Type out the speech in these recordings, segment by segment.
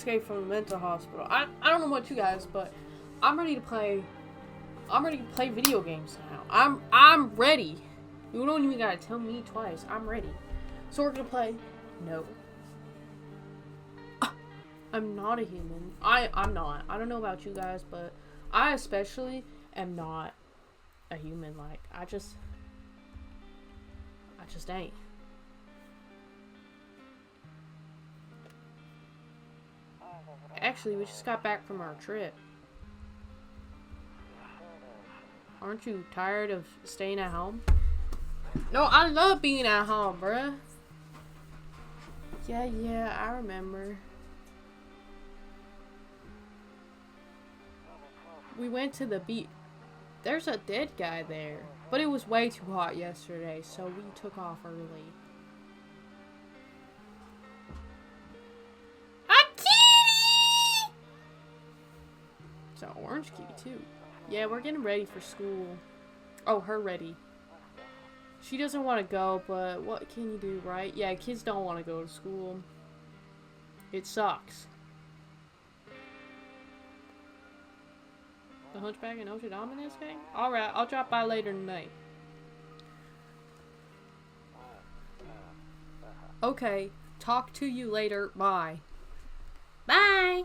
escaped from the mental hospital. I don't know about you guys, but I'm ready to play. I'm ready to play video games now. I'm ready. You don't even gotta tell me twice. I'm ready. So we're gonna play. No. I'm not a human. I'm not. I don't know about you guys, but I especially am not a human. Like I just ain't. Actually, we just got back from our trip. Aren't you tired of staying at home? No, I love being at home, bruh. Yeah, I remember. We went to the beach. There's a dead guy there. But it was way too hot yesterday, so we took off early. It's an orange kitty too. Yeah, we're getting ready for school. Oh, her ready. She doesn't want to go, but what can you do, right? Yeah, kids don't want to go to school. It sucks. The Hunchback of Notre Dame in this game? Alright, I'll drop by later tonight. Okay, talk to you later. Bye. Bye!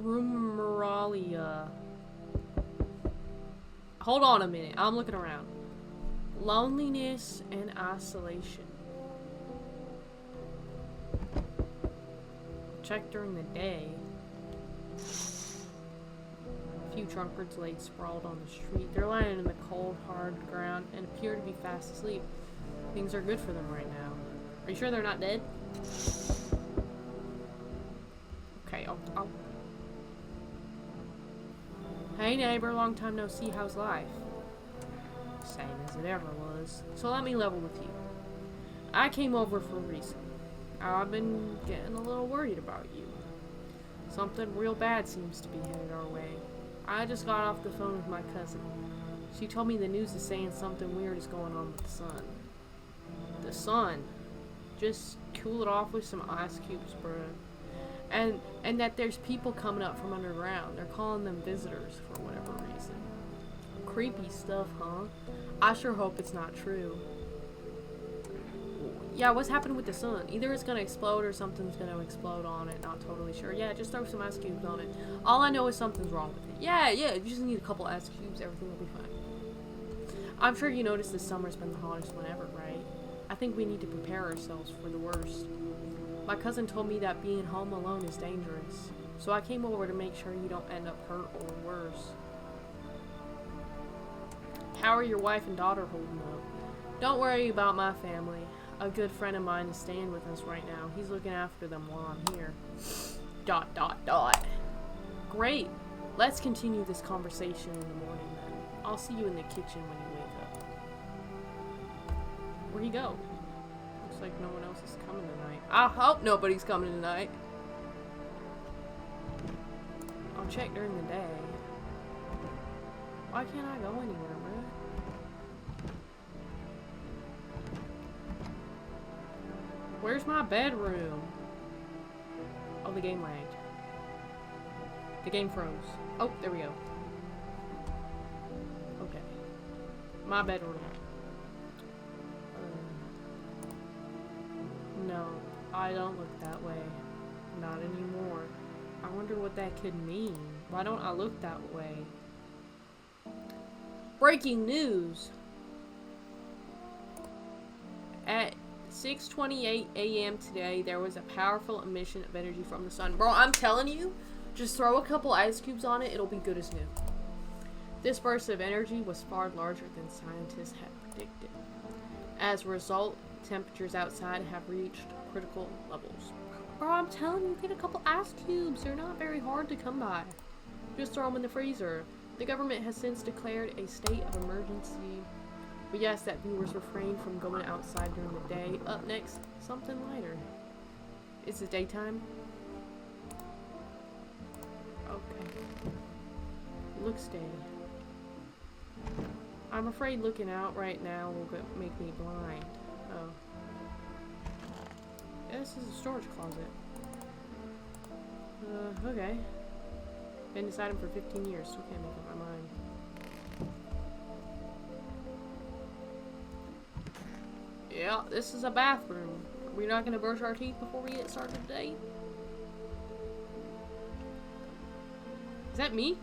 Rumoralia. Hold on a minute. I'm looking around. Loneliness and isolation. Check during the day. A few drunkards laid sprawled on the street. They're lying in the cold, hard ground and appear to be fast asleep. Things are good for them right now. Are you sure they're not dead? Okay, I'll... Hey neighbor, long time no see, how's life? Same as it ever was. So let me level with you. I came over for a reason. I've been getting a little worried about you. Something real bad seems to be headed our way. I just got off the phone with my cousin. She told me the news is saying something weird is going on with the sun. The sun? Just cool it off with some ice cubes, bruh. And that there's people coming up from underground. They're calling them visitors for whatever reason. Creepy stuff, huh? I sure hope it's not true. Yeah, what's happening with the sun? Either it's gonna explode or something's gonna explode on it. Not totally sure. Yeah, just throw some ice cubes on it. All I know is something's wrong with it. Yeah, you just need a couple ice cubes. Everything will be fine. I'm sure you noticed this summer's been the hottest one ever, right? I think we need to prepare ourselves for the worst. My cousin told me that being home alone is dangerous. So I came over to make sure you don't end up hurt or worse. How are your wife and daughter holding up? Don't worry about my family. A good friend of mine is staying with us right now. He's looking after them while I'm here. ... Great. Let's continue this conversation in the morning then. I'll see you in the kitchen when you wake up. Where'd he go? Looks like no one else is coming tonight. I hope nobody's coming tonight. I'll check during the day. Why can't I go anywhere, man? Where's my bedroom? Oh, the game lagged. The game froze. Oh, there we go. Okay. My bedroom. No, I don't look that way. Not anymore. I wonder what that could mean. Why don't I look that way? Breaking news! At 6:28 a.m. today, there was a powerful emission of energy from the sun. Bro, I'm telling you, just throw a couple ice cubes on it, it'll be good as new. This burst of energy was far larger than scientists had predicted. As a result, temperatures outside have reached critical levels. Bro, I'm telling you, get a couple ice cubes. They're not very hard to come by. Just throw them in the freezer. The government has since declared a state of emergency. We ask that viewers refrain from going outside during the day. Up next, something lighter. Is it daytime? Okay. Looks day. I'm afraid looking out right now will make me blind. Oh. Yeah, this is a storage closet. Okay. Been inside him for 15 years, still can't make up my mind. Yeah, this is a bathroom. Are we not gonna brush our teeth before we get started today? Is that me?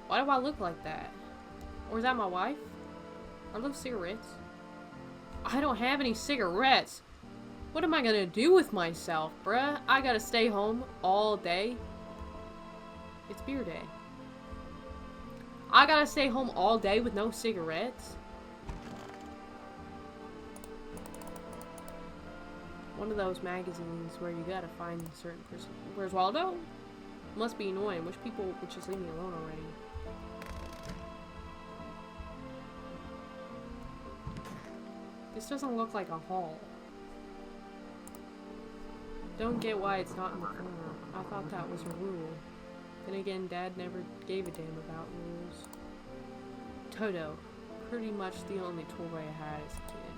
Why do I look like that? Or is that my wife? Are those cigarettes? I don't have any cigarettes. What am I gonna do with myself, bruh? I gotta stay home all day. It's beer day. I gotta stay home all day with no cigarettes. One of those magazines where you gotta find a certain person. Where's Waldo? Must be annoying. Wish people would just leave me alone already. This doesn't look like a hall. Don't get why it's not in the corner. I thought that was a rule. Then again, Dad never gave a damn about rules. Toto. Pretty much the only toy I had as a kid.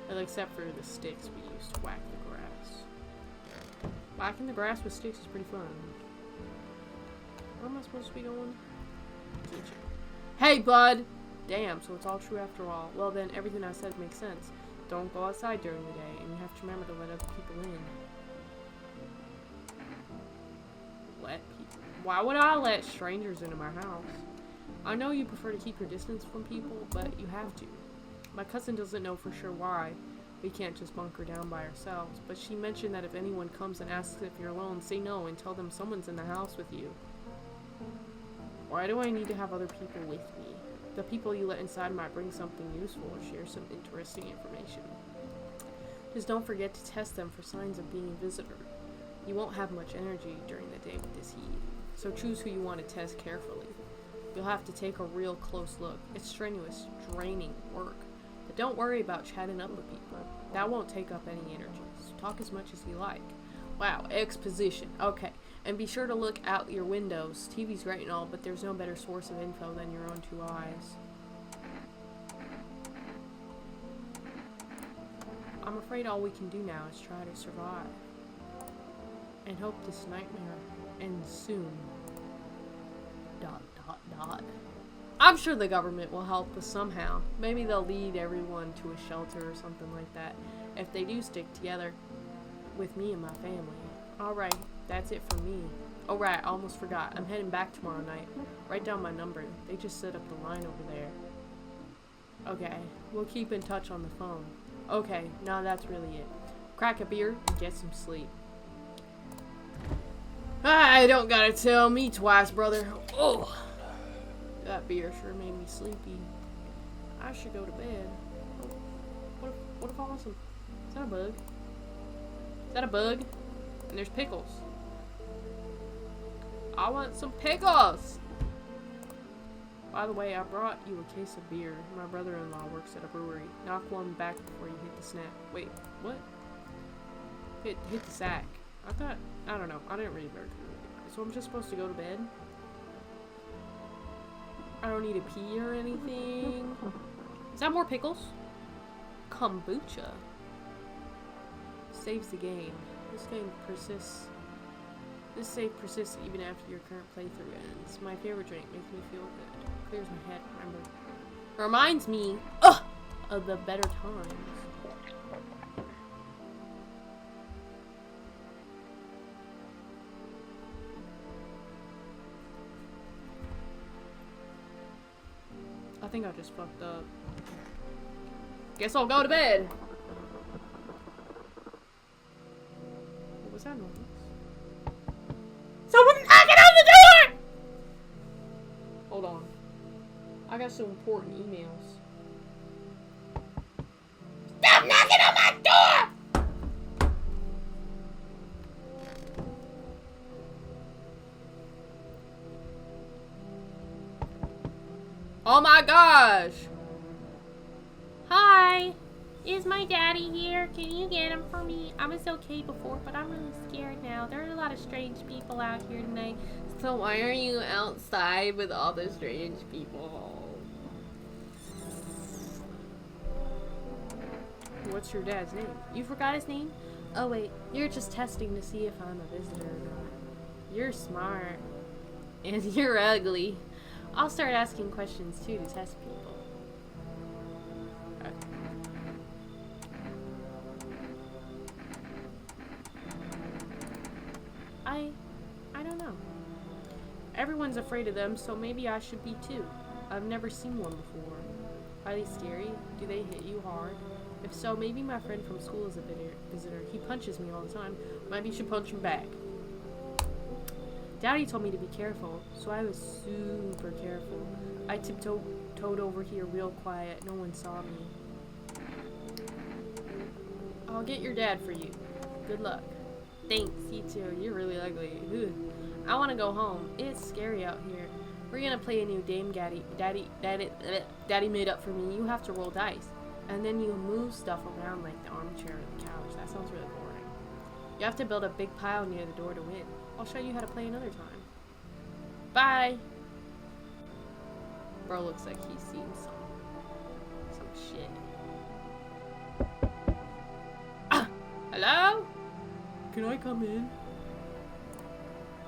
Well, except for the sticks we used to whack the grass. Whacking the grass with sticks is pretty fun. Where am I supposed to be going? Kitchen. Hey, bud! Damn, so it's all true after all. Well then, everything I said makes sense. Don't go outside during the day, and you have to remember to let other people in. Let people? Why would I let strangers into my house? I know you prefer to keep your distance from people, but you have to. My cousin doesn't know for sure why. We can't just bunker down by ourselves, but she mentioned that if anyone comes and asks if you're alone, say no and tell them someone's in the house with you. Why do I need to have other people with me? The people you let inside might bring something useful or share some interesting information. Just don't forget to test them for signs of being a visitor. You won't have much energy during the day with this heat, so choose who you want to test carefully. You'll have to take a real close look. It's strenuous, draining work. But don't worry about chatting up with people. That won't take up any energy. So talk as much as you like. Wow, exposition. Okay. And be sure to look out your windows. TV's great and all, but there's no better source of info than your own two eyes. I'm afraid all we can do now is try to survive. And hope this nightmare ends soon. ... I'm sure the government will help us somehow. Maybe they'll lead everyone to a shelter or something like that. If they do stick together with me and my family. Alright, that's it for me. Oh right, I almost forgot. I'm heading back tomorrow night. Write down my number. They just set up the line over there. Okay, we'll keep in touch on the phone. Okay, now that's really it. Crack a beer and get some sleep. I don't gotta tell me twice, brother. Oh, that beer sure made me sleepy. I should go to bed. Oh, what if awesome? Is that a bug? Is that a bug? And there's pickles. I want some pickles! By the way, I brought you a case of beer. My brother-in-law works at a brewery. Knock one back before you hit the snap. Wait, what? Hit the sack. I don't know. I didn't read very clearly. So I'm just supposed to go to bed? I don't need to pee or anything. Is that more pickles? Kombucha. Saves the game. This game persists. This save persists even after your current playthrough ends. My favorite drink makes me feel good. Clears my head, remember. Reminds me of the better times. I think I just fucked up. Guess I'll go to bed. What was that noise? Someone knocking on the door! Hold on. I got some important emails. Stop knocking on my door! Oh my gosh! Hi! Is my daddy here? Can you get him for me? I was okay before, but I'm really scared now. There are a lot of strange people out here tonight. So why are you outside with all the strange people? What's your dad's name? You forgot his name? Oh wait, you're just testing to see if I'm a visitor or not. You're smart. And you're ugly. I'll start asking questions too to test people. I don't know. Everyone's afraid of them, so maybe I should be too. I've never seen one before. Are they scary? Do they hit you hard? If so, maybe my friend from school is a visitor. He punches me all the time. Maybe you should punch him back. Daddy told me to be careful, so I was super careful. I tiptoed over here real quiet. No one saw me. I'll get your dad for you. Good luck. Thanks, you too. You're really ugly. Ugh. I want to go home. It's scary out here. We're gonna play a new game Daddy made up for me. You have to roll dice. And then you move stuff around like the armchair or the couch. That sounds really boring. You have to build a big pile near the door to win. I'll show you how to play another time. Bye! Bro looks like he's seen some shit. Ah! Hello? Can I come in?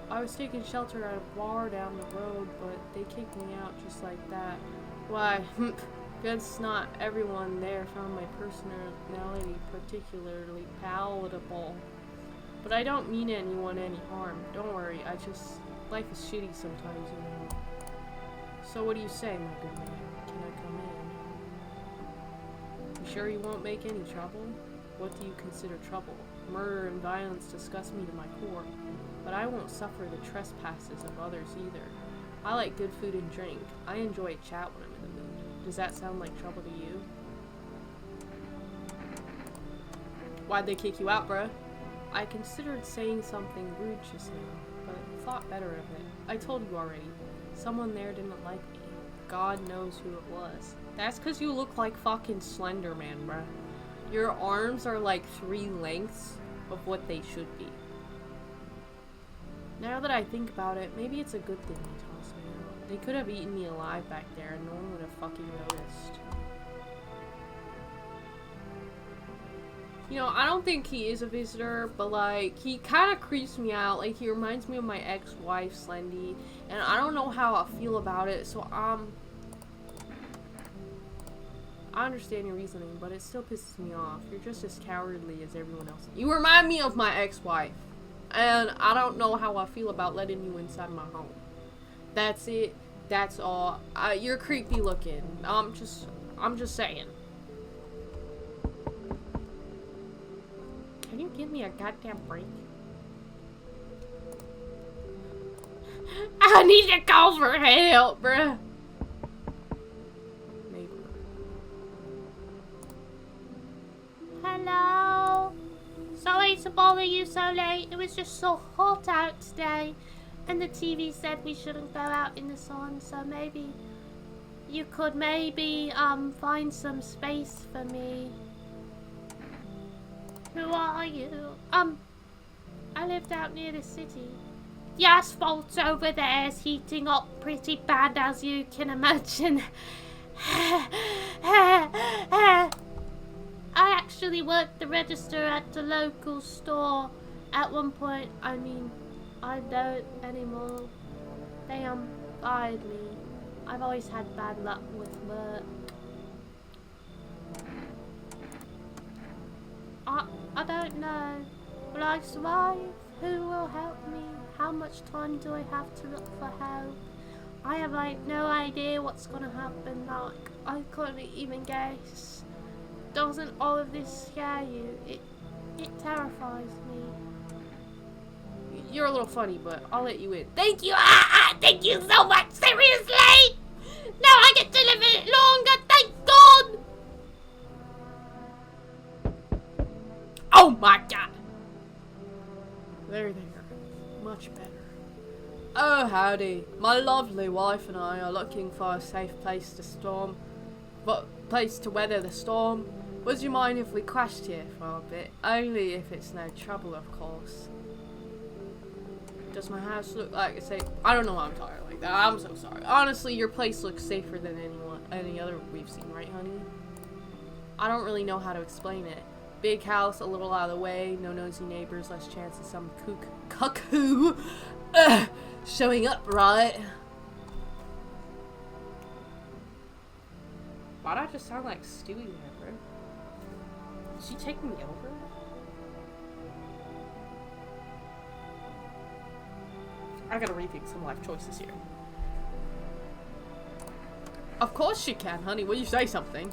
I was taking shelter at a bar down the road, but they kicked me out just like that. Why? Guess not everyone there found my personality particularly palatable. But I don't mean anyone any harm. Don't worry, life is shitty sometimes, you know. So what do you say, my good man? Can I come in? You sure you won't make any trouble? What do you consider trouble? Murder and violence disgust me to my core, but I won't suffer the trespasses of others either. I like good food and drink. I enjoy a chat when I'm in the mood. Does that sound like trouble to you? Why'd they kick you out, bruh? I considered saying something rude just now, but thought better of it. I told you already. Someone there didn't like me. God knows who it was. That's because you look like fucking Slender Man, bruh. Your arms are like 3 lengths of what they should be. Now that I think about it, maybe it's a good thing they tossed me out. They could have eaten me alive back there and no one would have fucking noticed. You know, I don't think he is a visitor, but like, he kind of creeps me out. Like, he reminds me of my ex-wife, Slendy, and I don't know how I feel about it, so I understand your reasoning, but it still pisses me off. You're just as cowardly as everyone else. You remind me of my ex-wife, and I don't know how I feel about letting you inside my home. That's it. That's all. You're creepy looking. I'm just saying. Can you give me a goddamn break? I need to call for help, bruh. Neighbor. Hello? Sorry to bother you so late. It was just so hot out today. And the TV said we shouldn't go out in the sun, so maybe you could find some space for me. Who are you? I lived out near the city. The asphalt over there is heating up pretty bad, as you can imagine. I actually worked the register at the local store at one point. I mean, I don't anymore. They fired me. I've always had bad luck with work. I don't know. Will I survive? Who will help me? How much time do I have to look for help? I have no idea what's gonna happen. Like, I couldn't even guess. Doesn't all of this scare you? It terrifies me. You're a little funny, but I'll let you in. Thank you! Thank you so much! Seriously! Now I get to live in it longer! Thank God! Oh my god! There. Much better. Oh, howdy. My lovely wife and I are looking for a safe place to weather the storm. Would you mind if we crashed here for a bit? Only if it's no trouble, of course. Does my house look like a safe? I don't know why I'm talking like that. I'm so sorry. Honestly, your place looks safer than any other we've seen, right, honey? I don't really know how to explain it. Big house, a little out of the way, no nosy neighbors, less chance of some cuckoo showing up, right? Why'd I just sound like Stewie there, bro? Is she taking me over? I gotta rethink some life choices here. Of course she can, honey. Will you say something?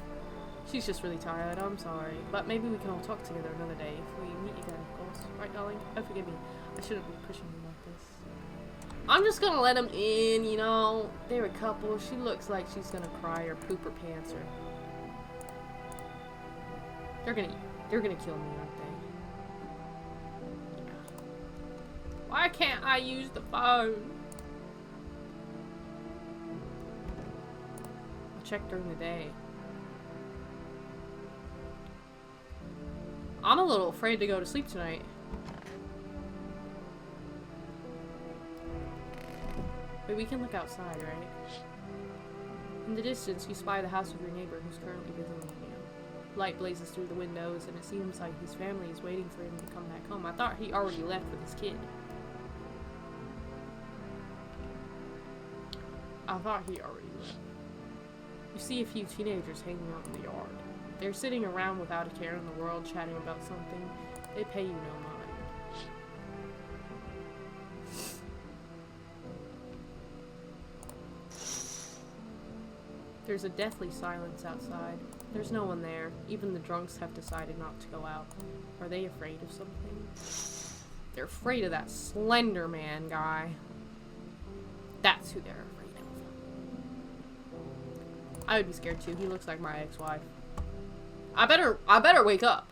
She's just really tired. I'm sorry. But maybe we can all talk together another day if we meet again, of course. Right, darling? Oh, forgive me. I shouldn't be pushing you like this. I'm just gonna let them in, you know. They're a couple. She looks like she's gonna cry or poop her pants or... They're gonna kill me, aren't they? Why can't I use the phone? I'll check during the day. I'm a little afraid to go to sleep tonight. Wait, we can look outside, right? In the distance, you spy the house of your neighbor who's currently visiting you. Light blazes through the windows, and it seems like his family is waiting for him to come back home. I thought he already left with his kid. I thought he already left. You see a few teenagers hanging out in the yard. They're sitting around without a care in the world, chatting about something. They pay you no mind. There's a deathly silence outside. There's no one there. Even the drunks have decided not to go out. Are they afraid of something? They're afraid of that Slender Man guy. That's who they're afraid of. I would be scared too. He looks like my ex-wife. I better wake up.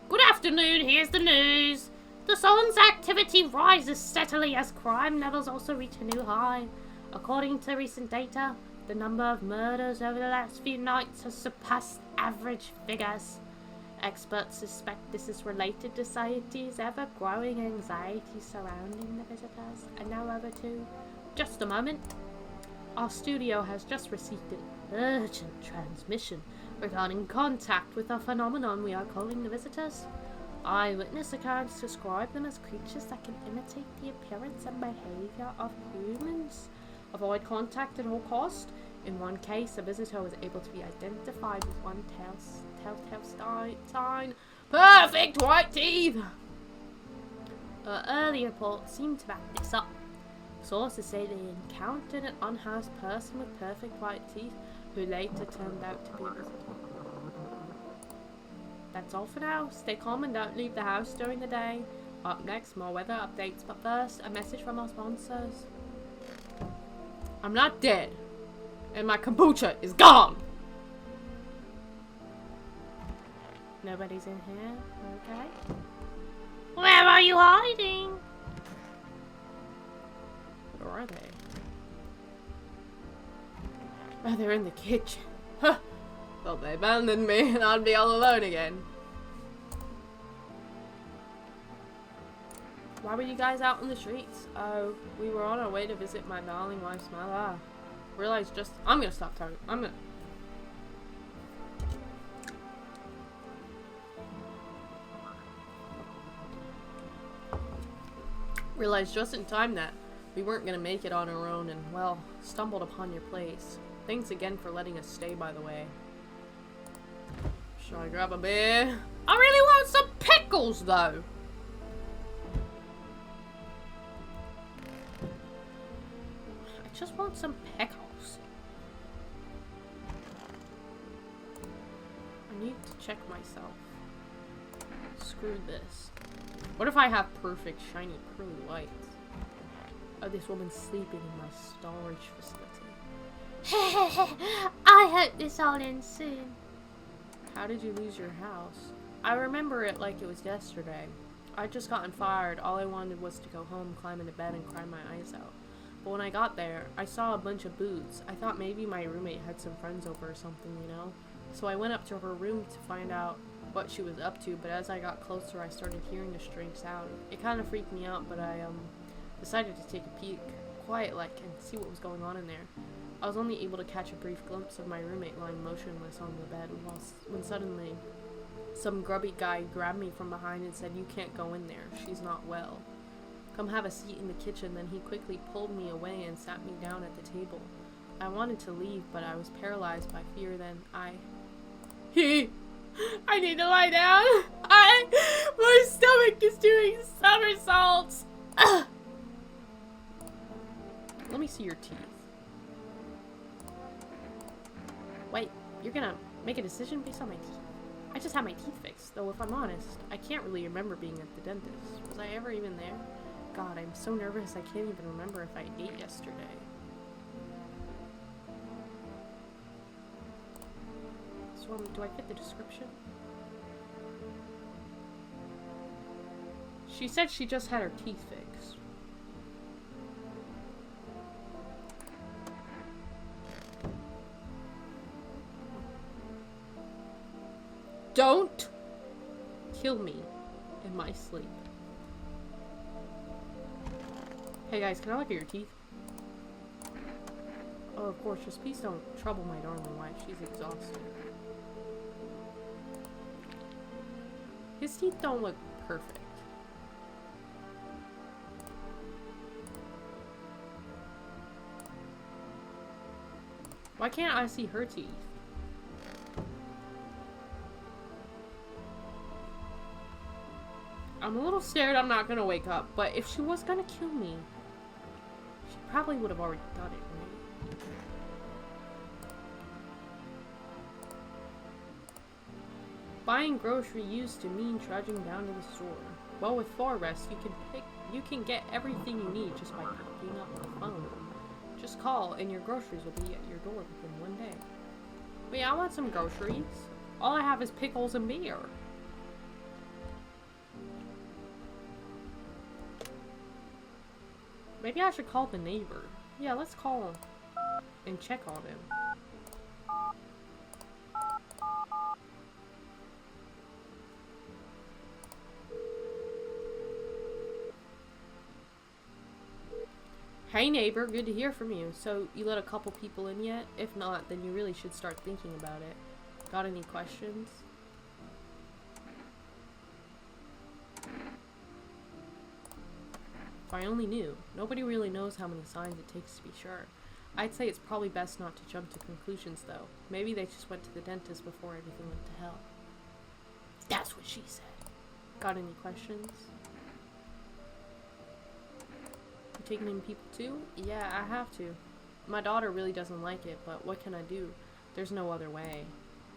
Good afternoon, here's the news. The sun's activity rises steadily as crime levels also reach a new high. According to recent data, the number of murders over the last few nights has surpassed average figures. Experts suspect this is related to society's ever-growing anxiety surrounding the visitors. And now over to... Just a moment. Our studio has just received an urgent transmission regarding contact with a phenomenon we are calling the visitors. Eyewitness accounts describe them as creatures that can imitate the appearance and behavior of humans. Avoid contact at all costs. In one case, a visitor was able to be identified with one telltale sign. Perfect white teeth! Early reports seem to back this up. Sources say they encountered an unhoused person with perfect white teeth who later turned out to be a visitor. That's all for now. Stay calm and don't leave the house during the day. Up next, more weather updates, but first, a message from our sponsors. I'm not dead, and my kombucha is gone! Nobody's in here? Okay. Where are you hiding? Where are they? Oh, they're in the kitchen. Huh. Thought they abandoned me and I'd be all alone again. Why were you guys out on the streets? Oh, we were on our way to visit my darling wife's mother. Realized just... I'm gonna stop talking. Realized just in time that we weren't gonna make it on our own and, well, stumbled upon your place. Thanks again for letting us stay, by the way. Should I grab a beer? I really want some pickles, though! I just want some pickles. I need to check myself. Screw this. What if I have perfect, shiny, pearly whites? Oh, this woman's sleeping in my storage facility. I hope this all ends soon. How did you lose your house? I remember it like it was yesterday. I'd just gotten fired. All I wanted was to go home, climb into bed, and cry my eyes out. But when I got there, I saw a bunch of boots. I thought maybe my roommate had some friends over or something, you know? So I went up to her room to find out what she was up to, but as I got closer, I started hearing a strange sound. It kind of freaked me out, but I decided to take a peek, quiet-like, and see what was going on in there. I was only able to catch a brief glimpse of my roommate lying motionless on the bed when suddenly some grubby guy grabbed me from behind and said, "You can't go in there. She's not well. Come have a seat in the kitchen." Then he quickly pulled me away and sat me down at the table. I wanted to leave, but I was paralyzed by fear. Then I need to lie down. My stomach is doing somersaults. Let me see your teeth. Wait, you're gonna make a decision based on my teeth? I just had my teeth fixed, though if I'm honest, I can't really remember being at the dentist. Was I ever even there? God, I'm so nervous I can't even remember if I ate yesterday. So, do I fit the description? She said she just had her teeth fixed. Don't kill me in my sleep. Hey guys, can I look at your teeth? Oh, of course, just please don't trouble my darling wife. She's exhausted. His teeth don't look perfect. Why can't I see her teeth? I'm a little scared I'm not gonna wake up, but if she was gonna kill me, she probably would have already done it, right? Buying grocery used to mean trudging down to the store. Well, with Forrest, you can get everything you need just by picking up the phone. Just call and your groceries will be at your door within one day. Wait, I want some groceries. All I have is pickles and beer. Maybe I should call the neighbor. Yeah, let's call him and check on him. Hey neighbor, good to hear from you. So, you let a couple people in yet? If not, then you really should start thinking about it. Got any questions? If I only knew. Nobody really knows how many signs it takes to be sure. I'd say it's probably best not to jump to conclusions, though. Maybe they just went to the dentist before everything went to hell. That's what she said. Got any questions? You taking in people too? Yeah, I have to. My daughter really doesn't like it, but what can I do? There's no other way.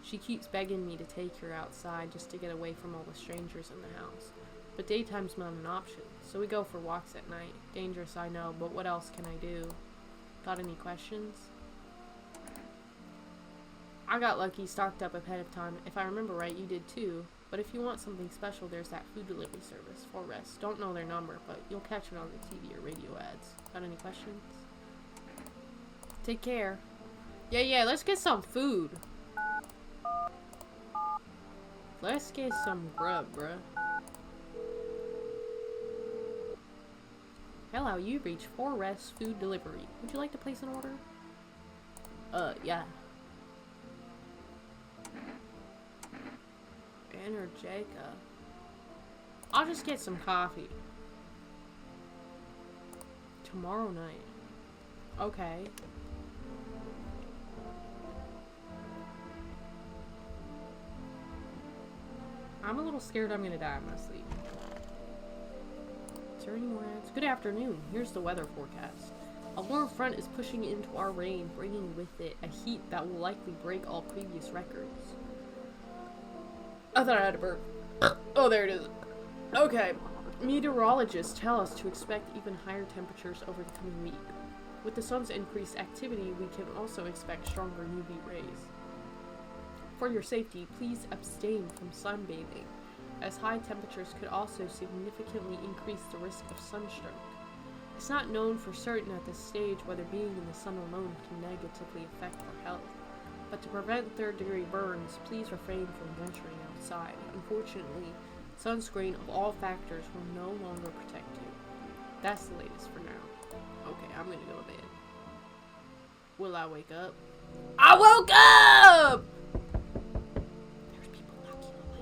She keeps begging me to take her outside just to get away from all the strangers in the house. But daytime's not an option, so we go for walks at night. Dangerous, I know, but what else can I do? Got any questions? I got lucky, stocked up ahead of time. If I remember right, you did too. But if you want something special, there's that food delivery service, Forrest. Don't know their number, but you'll catch it on the TV or radio ads. Got any questions? Take care. Yeah, let's get some food. Let's get some grub, bruh. Hello, you've reached Forrest Food Delivery. Would you like to place an order? Yeah. Energica. I'll just get some coffee. Tomorrow night. Okay. I'm a little scared I'm gonna die in my sleep. Is there any more ads? Good afternoon. Here's the weather forecast. A warm front is pushing into our rain, bringing with it a heat that will likely break all previous records. I thought I had a burp. Oh, there it is. Okay. Meteorologists tell us to expect even higher temperatures over the coming week. With the sun's increased activity, we can also expect stronger UV rays. For your safety, please abstain from sunbathing, as high temperatures could also significantly increase the risk of sunstroke. It's not known for certain at this stage whether being in the sun alone can negatively affect our health. But to prevent third-degree burns, please refrain from venturing outside. Unfortunately, sunscreen of all factors will no longer protect you. That's the latest for now. Okay, I'm gonna go to bed. Will I wake up? I woke up! There's people knocking on my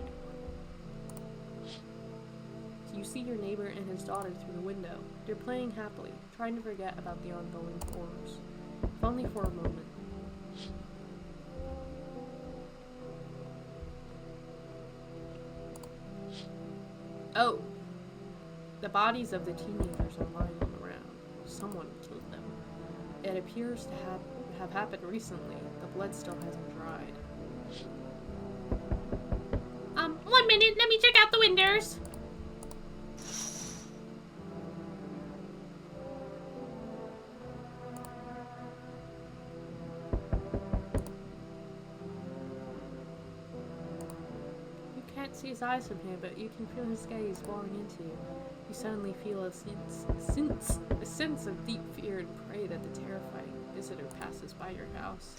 door. You see your neighbor and his daughter through the window. They're playing happily, trying to forget about the ongoing horrors. If only for a moment. Oh! The bodies of the teenagers are lying on the ground. Someone killed them. It appears to have happened recently. The blood still hasn't dried. 1 minute, let me check out the windows. You can't see his eyes from here, but you can feel his gaze boring into you. You suddenly feel a sense of deep fear and pray that the terrifying visitor passes by your house.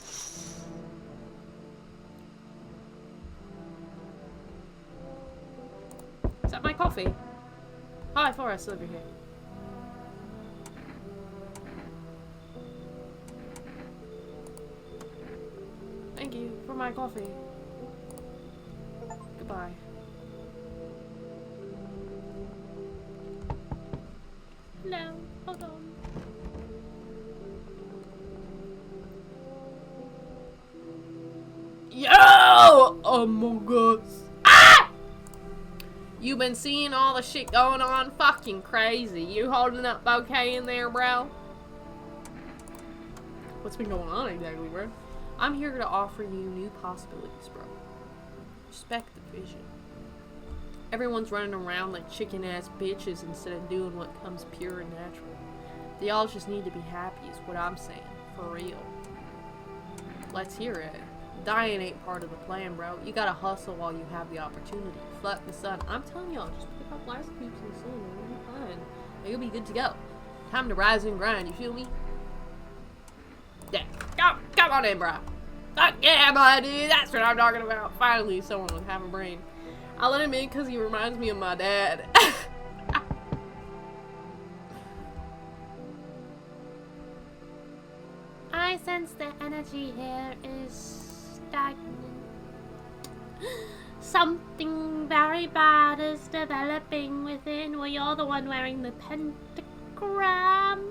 Is that my coffee? Hi, Forrest, over here. Thank you for my coffee. Goodbye. No, hold on. Yo! Among Us. Ah! You been seeing all the shit going on? Fucking crazy. You holding up okay in there, bro? What's been going on exactly, bro? I'm here to offer you new possibilities, bro. Respect the vision. Everyone's running around like chicken-ass bitches instead of doing what comes pure and natural. They all just need to be happy is what I'm saying. For real. Let's hear it. Dying ain't part of the plan, bro. You gotta hustle while you have the opportunity. Fuck the sun. I'm telling y'all, just pick up lice cubes in the sun and you'll be fine. You'll be good to go. Time to rise and grind, you feel me? Yeah. Come on in, bro. Fuck yeah, buddy. That's what I'm talking about. Finally, someone with half a brain. I let him in because he reminds me of my dad. I sense the energy here is stagnant. Something very bad is developing within. Well, you're the one wearing the pentagram.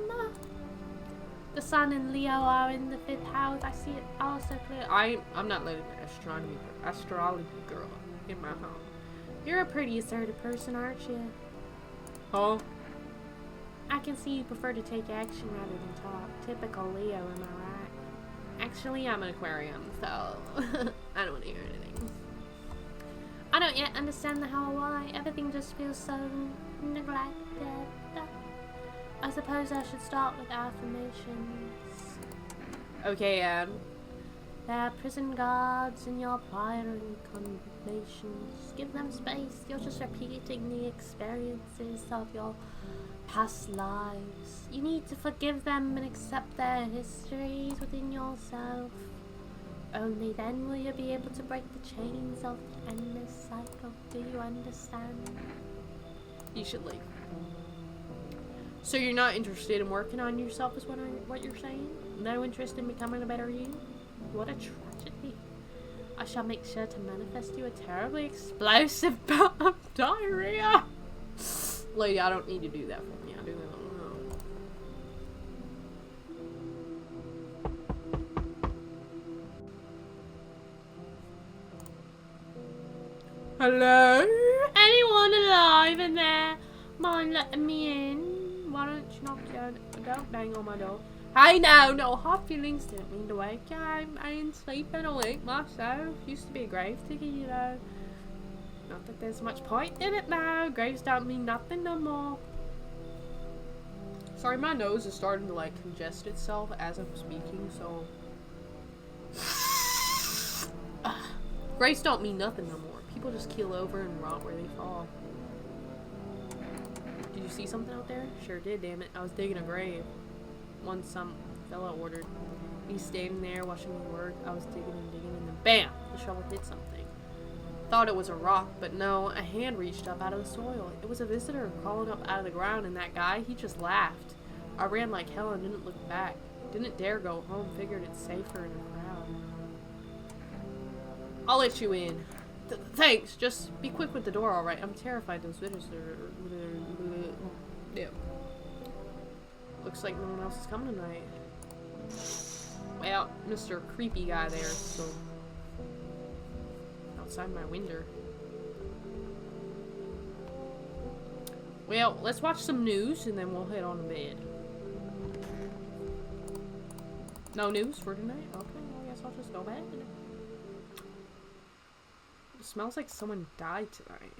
The sun and Leo are in the 5th house. I see it all so clear. I'm not letting the astrology girl in my home. You're a pretty assertive person, aren't you? Huh? I can see you prefer to take action rather than talk. Typical Leo, am I right? Actually, I'm an Aquarian, so I don't want to hear anything. I don't yet understand the how or why. Everything just feels so neglected. I suppose I should start with affirmations. Okay, Anne. There are prison guards in your prior incarnations. Give them space. You're just repeating the experiences of your past lives. You need to forgive them and accept their histories within yourself. Only then will you be able to break the chains of the endless cycle. Do you understand? You should leave. So you're not interested in working on yourself is what you're saying? No interest in becoming a better you? What a tragedy. I shall make sure to manifest you a terribly explosive bout of diarrhea. Lady, I don't need to do that for me. I do that on my own. Hello? Anyone alive in there? Mind letting me in? Why don't you knock your don't bang on my door? Hey, no hard feelings, didn't mean to wake you. I ain't sleeping awake myself. Used to be a grave digger, you know. Not that there's much point in it now. Graves don't mean nothing no more. Sorry, my nose is starting to like congest itself as I'm speaking, so graves don't mean nothing no more. People just keel over and rot where they fall. Did you see something out there? Sure did, damn it. I was digging a grave. Once some fella ordered. He's standing there watching me work. I was digging and digging, and then BAM! The shovel hit something. Thought it was a rock, but no, a hand reached up out of the soil. It was a visitor crawling up out of the ground, and that guy, he just laughed. I ran like hell and didn't look back. Didn't dare go home, figured it's safer in a crowd. I'll let you in. Thanks, just be quick with the door, alright? I'm terrified those visitors are... Yeah. Looks like no one else is coming tonight. Well, Mr. Creepy guy there, so... outside my window. Well, let's watch some news and then we'll head on to bed. No news for tonight? Okay, I guess I'll just go bed. It smells like someone died tonight.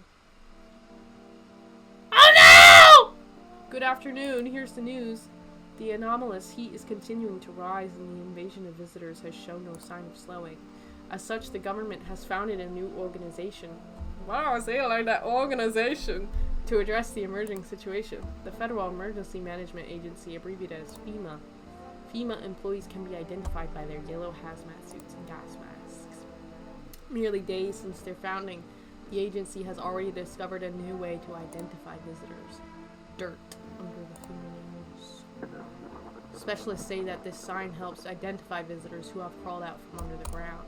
Oh no! Good afternoon, here's the news. The anomalous heat is continuing to rise and the invasion of visitors has shown no sign of slowing. As such, the government has founded a new organization. Wow, I say like that organization. To address the emerging situation. The Federal Emergency Management Agency, abbreviated as FEMA. FEMA employees can be identified by their yellow hazmat suits and gas masks. Merely days since their founding, the agency has already discovered a new way to identify visitors. Dirt under the fingernails. Specialists say that this sign helps identify visitors who have crawled out from under the ground.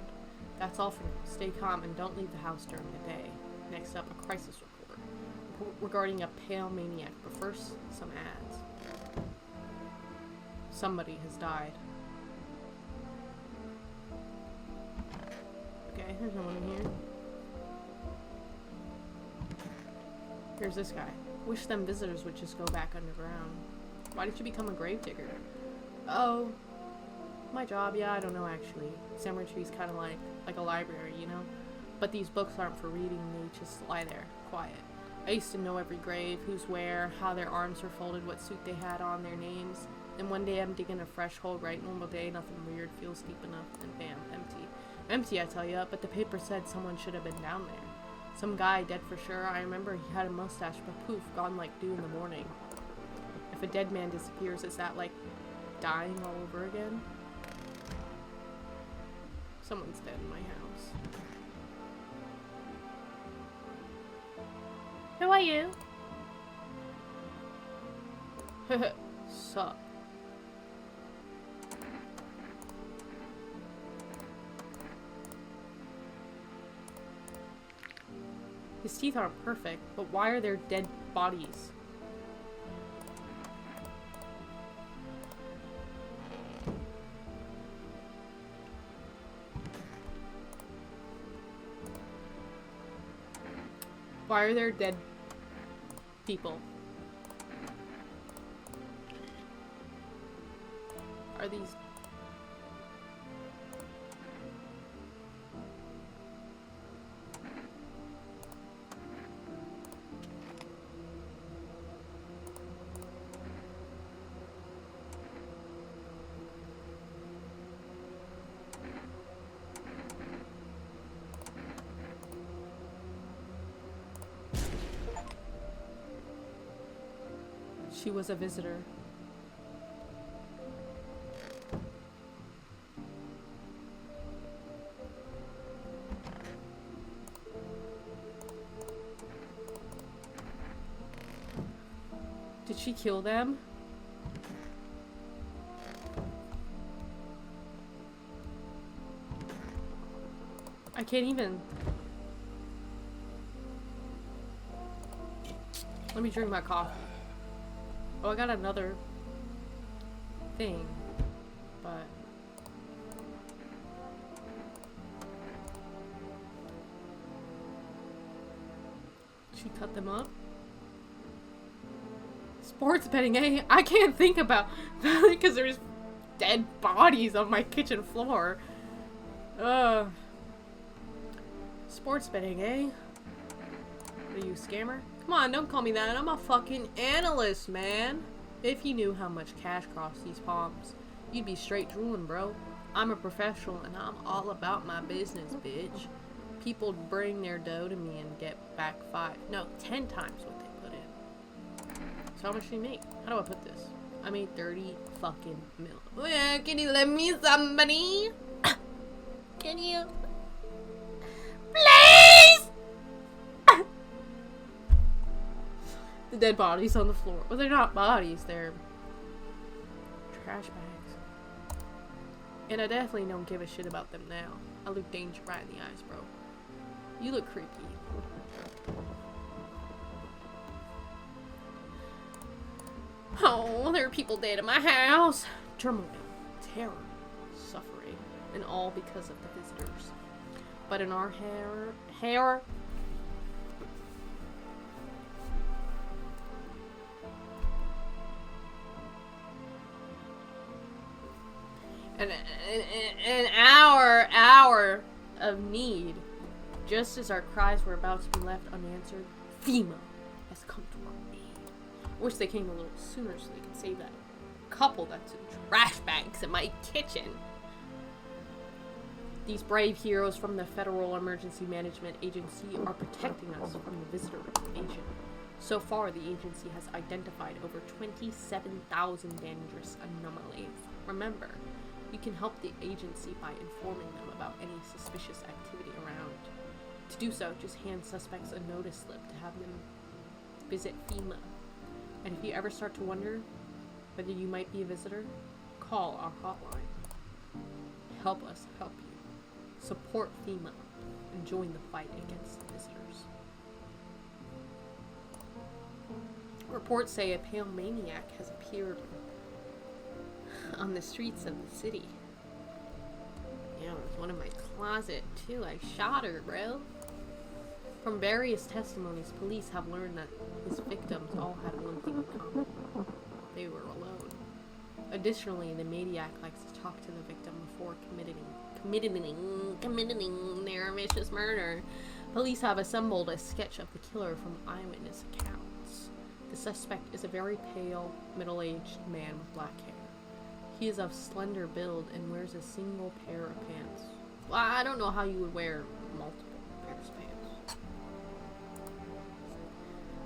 That's all for now. Stay calm and don't leave the house during the day. Next up, a crisis report regarding a pale maniac, but first, some ads. Somebody has died. Okay, there's no one in here. Here's this guy. Wish them visitors would just go back underground. Why did you become a gravedigger? Oh, my job? Yeah, I don't know actually. Cemetery's kind of like a library, you know? But these books aren't for reading, they just lie there, quiet. I used to know every grave, who's where, how their arms were folded, what suit they had on, their names. Then one day I'm digging a fresh hole, right? Normal day, nothing weird, feels deep enough, and bam, empty. Empty, I tell ya, but the paper said someone should have been down there. Some guy, dead for sure. I remember he had a mustache, but poof, gone like dew in the morning. If a dead man disappears, is that like dying all over again? Someone's dead in my house. Who are you? Sup. His teeth aren't perfect, but why are there dead bodies? Why are there dead people? Are these... She was a visitor. Did she kill them? I can't even... Let me drink my coffee. Oh, I got another thing, but... She cut them up? Sports betting, eh? I can't think about that because there's dead bodies on my kitchen floor. Sports betting, eh? What are you, a scammer? Come on, don't call me that. I'm a fucking analyst, man. If you knew how much cash crossed these palms, you'd be straight drooling, bro. I'm a professional and I'm all about my business, bitch. People bring their dough to me and get back 10 times what they put in. So how much do you make? How do I put this? I made 30 fucking mil. Yeah, can you let me somebody? Can you? Please! The dead bodies on the floor. Well, they're not bodies, they're trash bags. And I definitely don't give a shit about them now. I look danger right in the eyes, bro. You look creepy. Oh, there are people dead in my house. Turmoil, terror, suffering, and all because of the visitors. But in our hair. An hour of need, just as our cries were about to be left unanswered, FEMA has come to our aid. I wish they came a little sooner so they could save that couple that's in trash bags in my kitchen. These brave heroes from the Federal Emergency Management Agency are protecting us from the visitor invasion. So far, the agency has identified over 27,000 dangerous anomalies. Remember, you can help the agency by informing them about any suspicious activity around. To do so, just hand suspects a notice slip to have them visit FEMA. And if you ever start to wonder whether you might be a visitor, call our hotline. Help us help you. Support FEMA and join the fight against the visitors. Reports say a pale maniac has appeared on the streets of the city. Yeah, it was one in my closet too. I shot her, bro. From various testimonies, police have learned that his victims all had one thing in common. They were alone. Additionally, the maniac likes to talk to the victim before committing their vicious murder. Police have assembled a sketch of the killer from eyewitness accounts. The suspect is a very pale, middle-aged man with black hair. He is of slender build and wears a single pair of pants. Well, I don't know how you would wear multiple pairs of pants.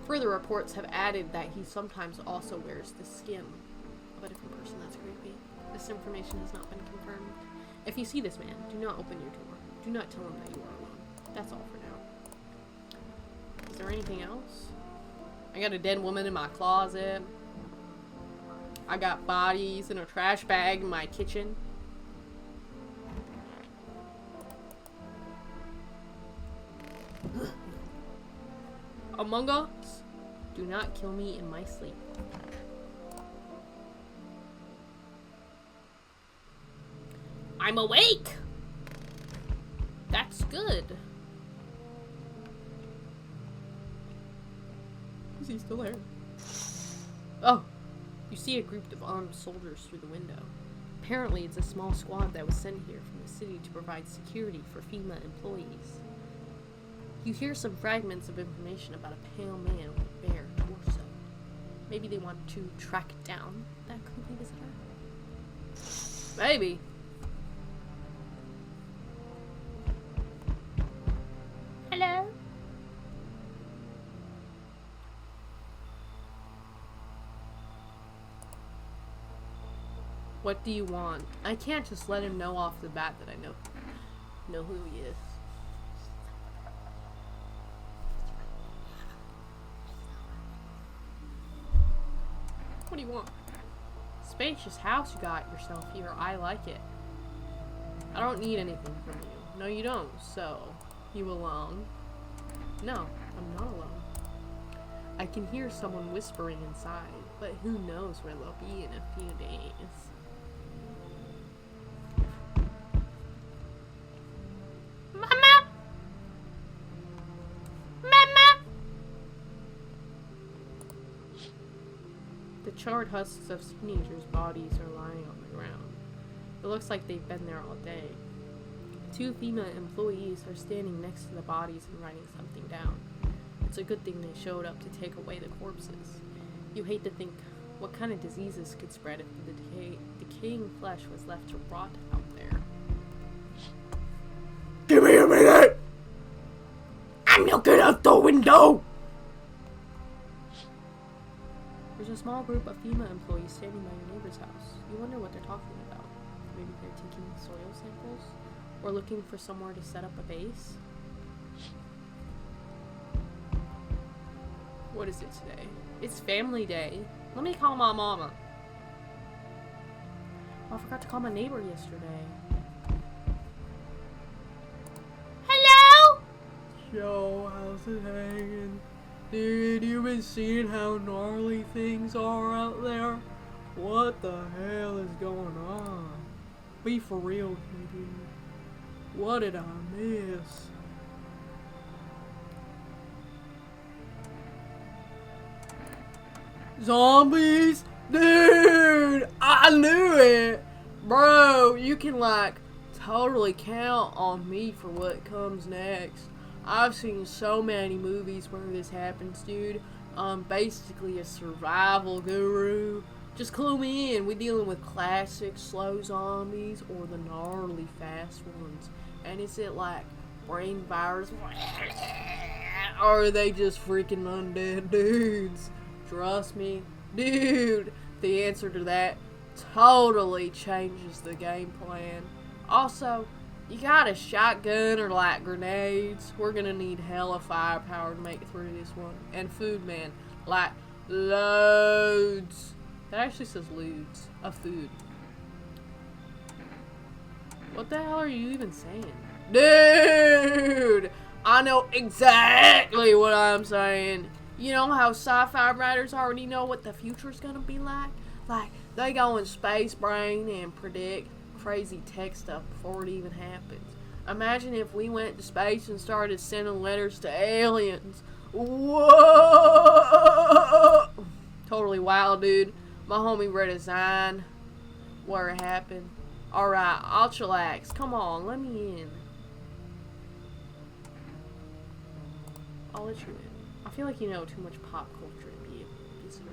Further reports have added that he sometimes also wears the skin of a different person. That's creepy. This information has not been confirmed. If you see this man, do not open your door. Do not tell him that you are alone. That's all for now. Is there anything else? I got a dead woman in my closet. I got bodies in a trash bag in my kitchen. Among Us, do not kill me in my sleep. I'm awake! That's good. Is he still there? Oh, you see a group of armed soldiers through the window. Apparently, it's a small squad that was sent here from the city to provide security for FEMA employees. You hear some fragments of information about a pale man with a bare torso. Maybe they want to track down that creepy visitor? Maybe. Hello? What do you want? I can't just let him know off the bat that I know who he is. What do you want? Spacious house you got yourself here. I like it. I don't need anything from you. No, you don't. So, you alone? No, I'm not alone. I can hear someone whispering inside, but who knows where they'll be in a few days. Mama! Mama! The charred husks of teenagers' bodies are lying on the ground. It looks like they've been there all day. 2 FEMA employees are standing next to the bodies and writing something down. It's a good thing they showed up to take away the corpses. You hate to think what kind of diseases could spread if the decaying flesh was left to rot out there. Give me a minute! I'm looking out the window! There's a a small group of FEMA employees standing by your neighbor's house. You wonder what they're talking about. Maybe they're taking soil samples? Or looking for somewhere to set up a base? What is it today? It's family day. Let me call my mama. Oh, I forgot to call my neighbor yesterday. Hello? Yo, how's it hanging? Dude, you been seeing how gnarly things are out there? What the hell is going on? Be for real with me, dude. What did I miss? Zombies? Dude! I knew it! Bro, you can like totally count on me for what comes next. I've seen so many movies where this happens, dude. I'm basically a survival guru. Just clue me in. We're dealing with classic slow zombies or the gnarly fast ones. And is it like brain virus? Or are they just freaking undead dudes? Trust me, dude, the answer to that totally changes the game plan. Also, you got a shotgun or like grenades? We're gonna need hella firepower to make it through this one. And food, man. Like, loads. That actually says loads of food. What the hell are you even saying? Dude! I know exactly what I'm saying. You know how sci-fi writers already know what the future's gonna be like? Like, they go in space brain and predict crazy tech stuff before it even happens. Imagine if we went to space and started sending letters to aliens. Whoa! Totally wild, dude. My homie read a sign where it happened. Alright, I'll chillax. Come on, let me in. I'll let you in. I feel like you know too much pop culture to be a visitor.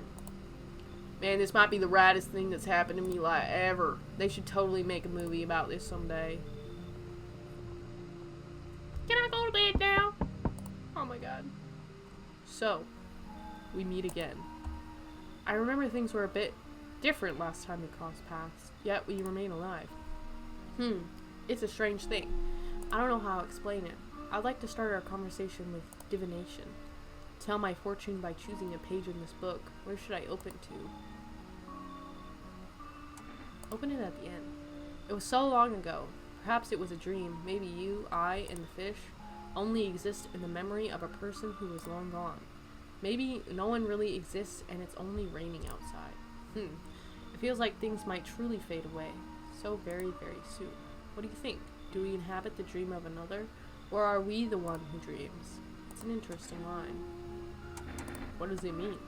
Man, this might be the raddest thing that's happened to me like ever. They should totally make a movie about this someday. Can I go to bed now? Oh my god. So, we meet again. I remember things were a bit different last time we crossed paths, yet we remain alive. It's a strange thing. I don't know how to explain it. I'd like to start our conversation with divination. Tell my fortune by choosing a page in this book. Where should I open to? Open it at the end. It was so long ago. Perhaps it was a dream. Maybe you, I, and the fish only exist in the memory of a person who is long gone. Maybe no one really exists and it's only raining outside. It feels like things might truly fade away. So very, very soon. What do you think? Do we inhabit the dream of another? Or are we the one who dreams? It's an interesting line. What does it mean?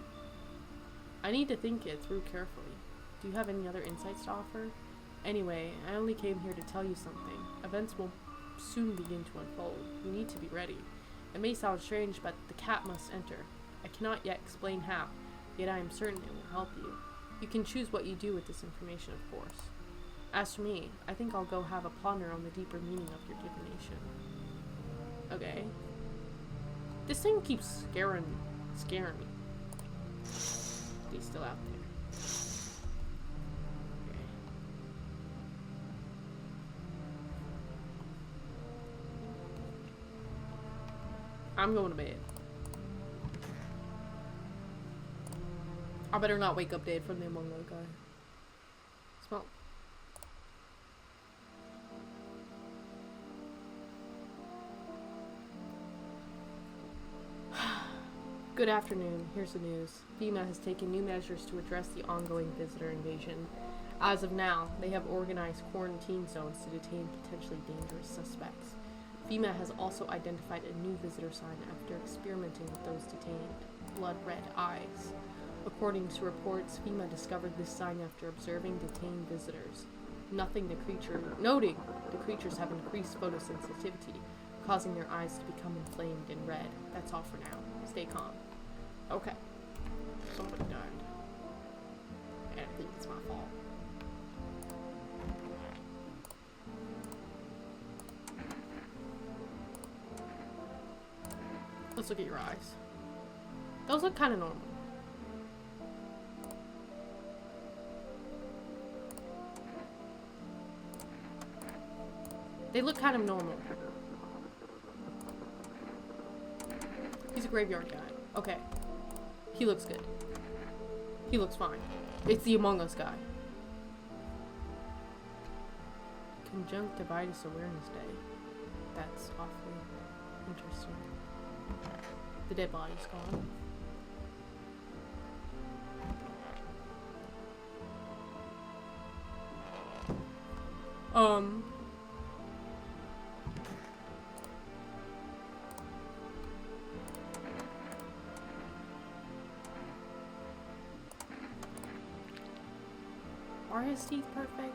I need to think it through carefully. Do you have any other insights to offer? Anyway, I only came here to tell you something. Events will soon begin to unfold. You need to be ready. It may sound strange, but the cat must enter. I cannot yet explain how, yet I am certain it will help you. You can choose what you do with this information, of course. As for me, I think I'll go have a ponder on the deeper meaning of your divination. Okay. This thing keeps scaring me. He's still out there. Okay. I'm going to bed. I better not wake up dead from the Among Us guy. Smoke. Good afternoon. Here's the news. FEMA has taken new measures to address the ongoing visitor invasion. As of now, they have organized quarantine zones to detain potentially dangerous suspects. FEMA has also identified a new visitor sign after experimenting with those detained. Blood red eyes. According to reports, FEMA discovered this sign after observing detained visitors. Noting the creatures have increased photosensitivity, causing their eyes to become inflamed and red. That's all for now. Stay calm. Okay. Somebody died. And I think it's my fault. Let's look at your eyes. Those look kind of normal. They look kind of normal. He's a graveyard guy. Okay. He looks good. He looks fine. It's the Among Us guy. Conjunctivitis Awareness Day. That's awfully interesting. The dead body's gone. Are his teeth perfect?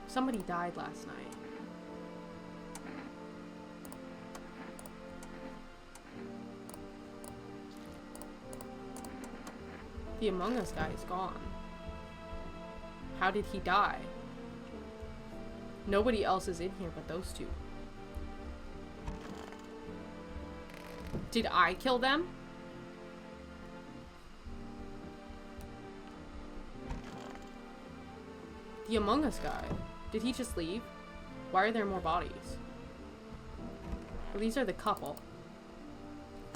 Somebody died last night. The Among Us guy is gone. How did he die? Nobody else is in here but those two. Did I kill them? The Among Us guy. Did he just leave? Why are there more bodies? Well, these are the couple.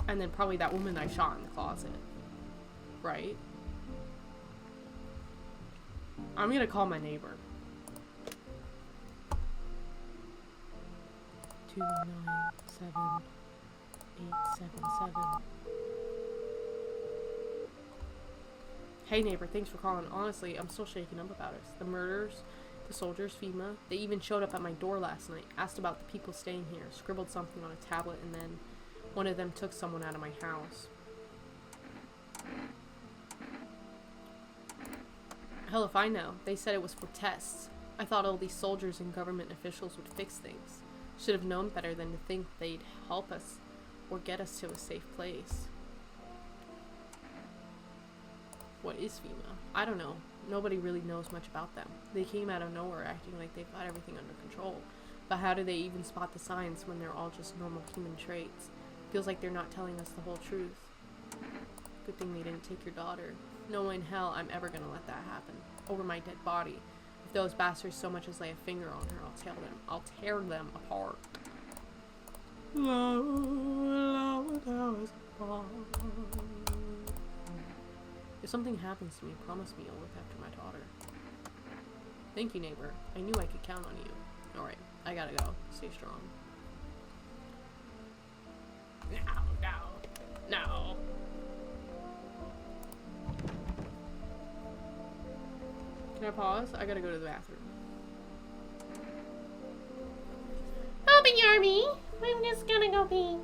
And then probably that woman I shot in the closet. Right? I'm gonna call my neighbor. 297-877. Hey neighbor, thanks for calling. Honestly, I'm still shaken up about it. The murders, the soldiers, FEMA, they even showed up at my door last night, asked about the people staying here, scribbled something on a tablet, and then one of them took someone out of my house. Hell if I know. They said it was for tests. I thought all these soldiers and government officials would fix things. Should have known better than to think they'd help us or get us to a safe place. What is FEMA? I don't know. Nobody really knows much about them. They came out of nowhere acting like they've got everything under control. But how do they even spot the signs when they're all just normal human traits? Feels like they're not telling us the whole truth. Good thing they didn't take your daughter. No way in hell I'm ever gonna let that happen. Over my dead body. If those bastards so much as lay a finger on her, I'll tear them apart. If something happens to me, promise me you'll look after my daughter. Thank you, neighbor. I knew I could count on you. Alright, I gotta go. Stay strong. No. Can I pause? I gotta go to the bathroom. Open Yarmy. I'm just gonna go pee.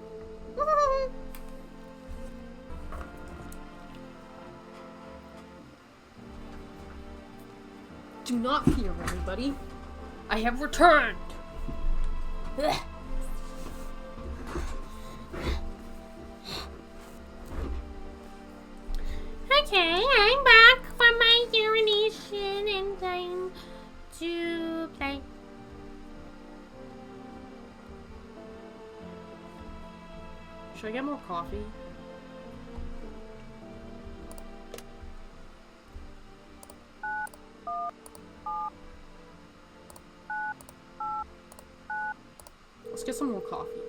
Do not fear, everybody. I have returned. Okay, I'm back from my urination and time to play. Should I get more coffee? Let's get some more coffee.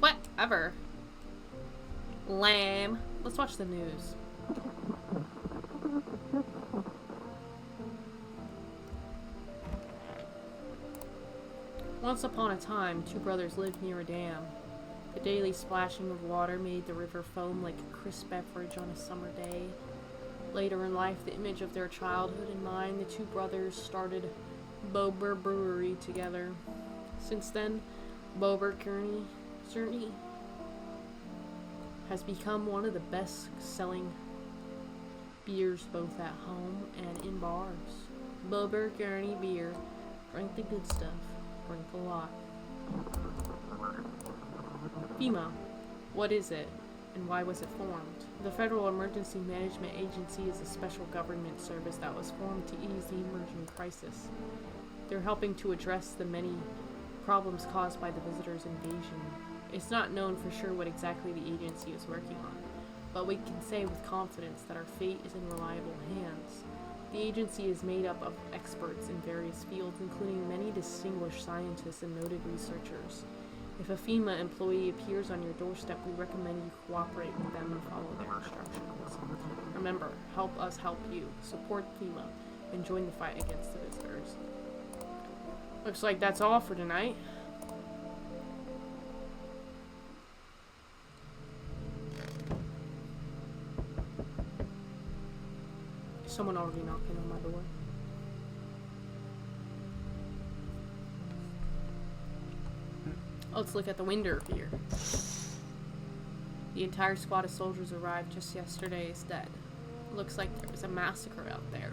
Whatever. Lame. Let's watch the news. Once upon a time, two brothers lived near a dam. The daily splashing of water made the river foam like a crisp beverage on a summer day. Later in life, the image of their childhood in mind, the two brothers started Bober Brewery together. Since then, Bober Kearney has become one of the best-selling beers both at home and in bars. Bober Kearney beer. Drink the good stuff. Drink a lot. FEMA. What is it? And why was it formed? The Federal Emergency Management Agency is a special government service that was formed to ease the emerging crisis. They're helping to address the many problems caused by the visitors' invasion. It's not known for sure what exactly the agency is working on, but we can say with confidence that our fate is in reliable hands. The agency is made up of experts in various fields, including many distinguished scientists and noted researchers. If a FEMA employee appears on your doorstep, we recommend you cooperate with them and follow their instructions. Remember, help us help you. Support FEMA and join the fight against the visitors. Looks like that's all for tonight. Is someone already knocking on my door? Let's look at the window here. The entire squad of soldiers arrived just yesterday is dead. Looks like there was a massacre out there.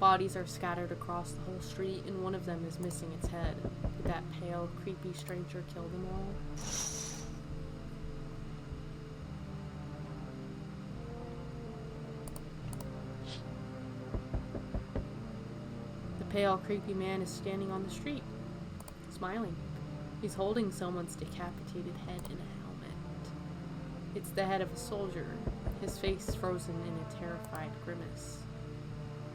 Bodies are scattered across the whole street, and one of them is missing its head. Did that pale, creepy stranger kill them all? The pale, creepy man is standing on the street, smiling. He's holding someone's decapitated head in a helmet. It's the head of a soldier, his face frozen in a terrified grimace.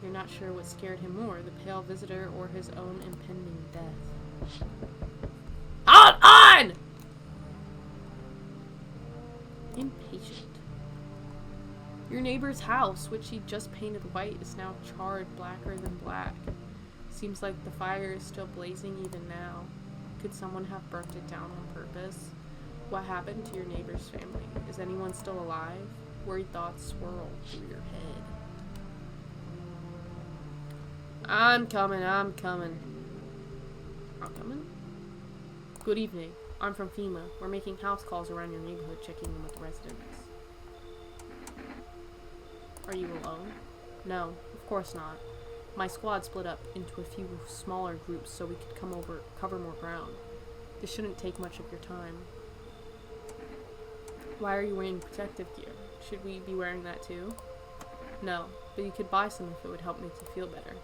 You're not sure what scared him more, the pale visitor or his own impending death. Hold on! Impatient. Your neighbor's house, which he just painted white, is now charred blacker than black. Seems like the fire is still blazing even now. Could someone have burnt it down on purpose? What happened to your neighbor's family? Is anyone still alive? Worried thoughts swirl through your head. I'm coming. I'm coming. Good evening. I'm from FEMA. We're making house calls around your neighborhood, checking in with the residents. Are you alone? No, of course not. My squad split up into a few smaller groups so we could cover more ground. This shouldn't take much of your time. Why are you wearing protective gear? Should we be wearing that too? No, but you could buy some if it would help make you feel better.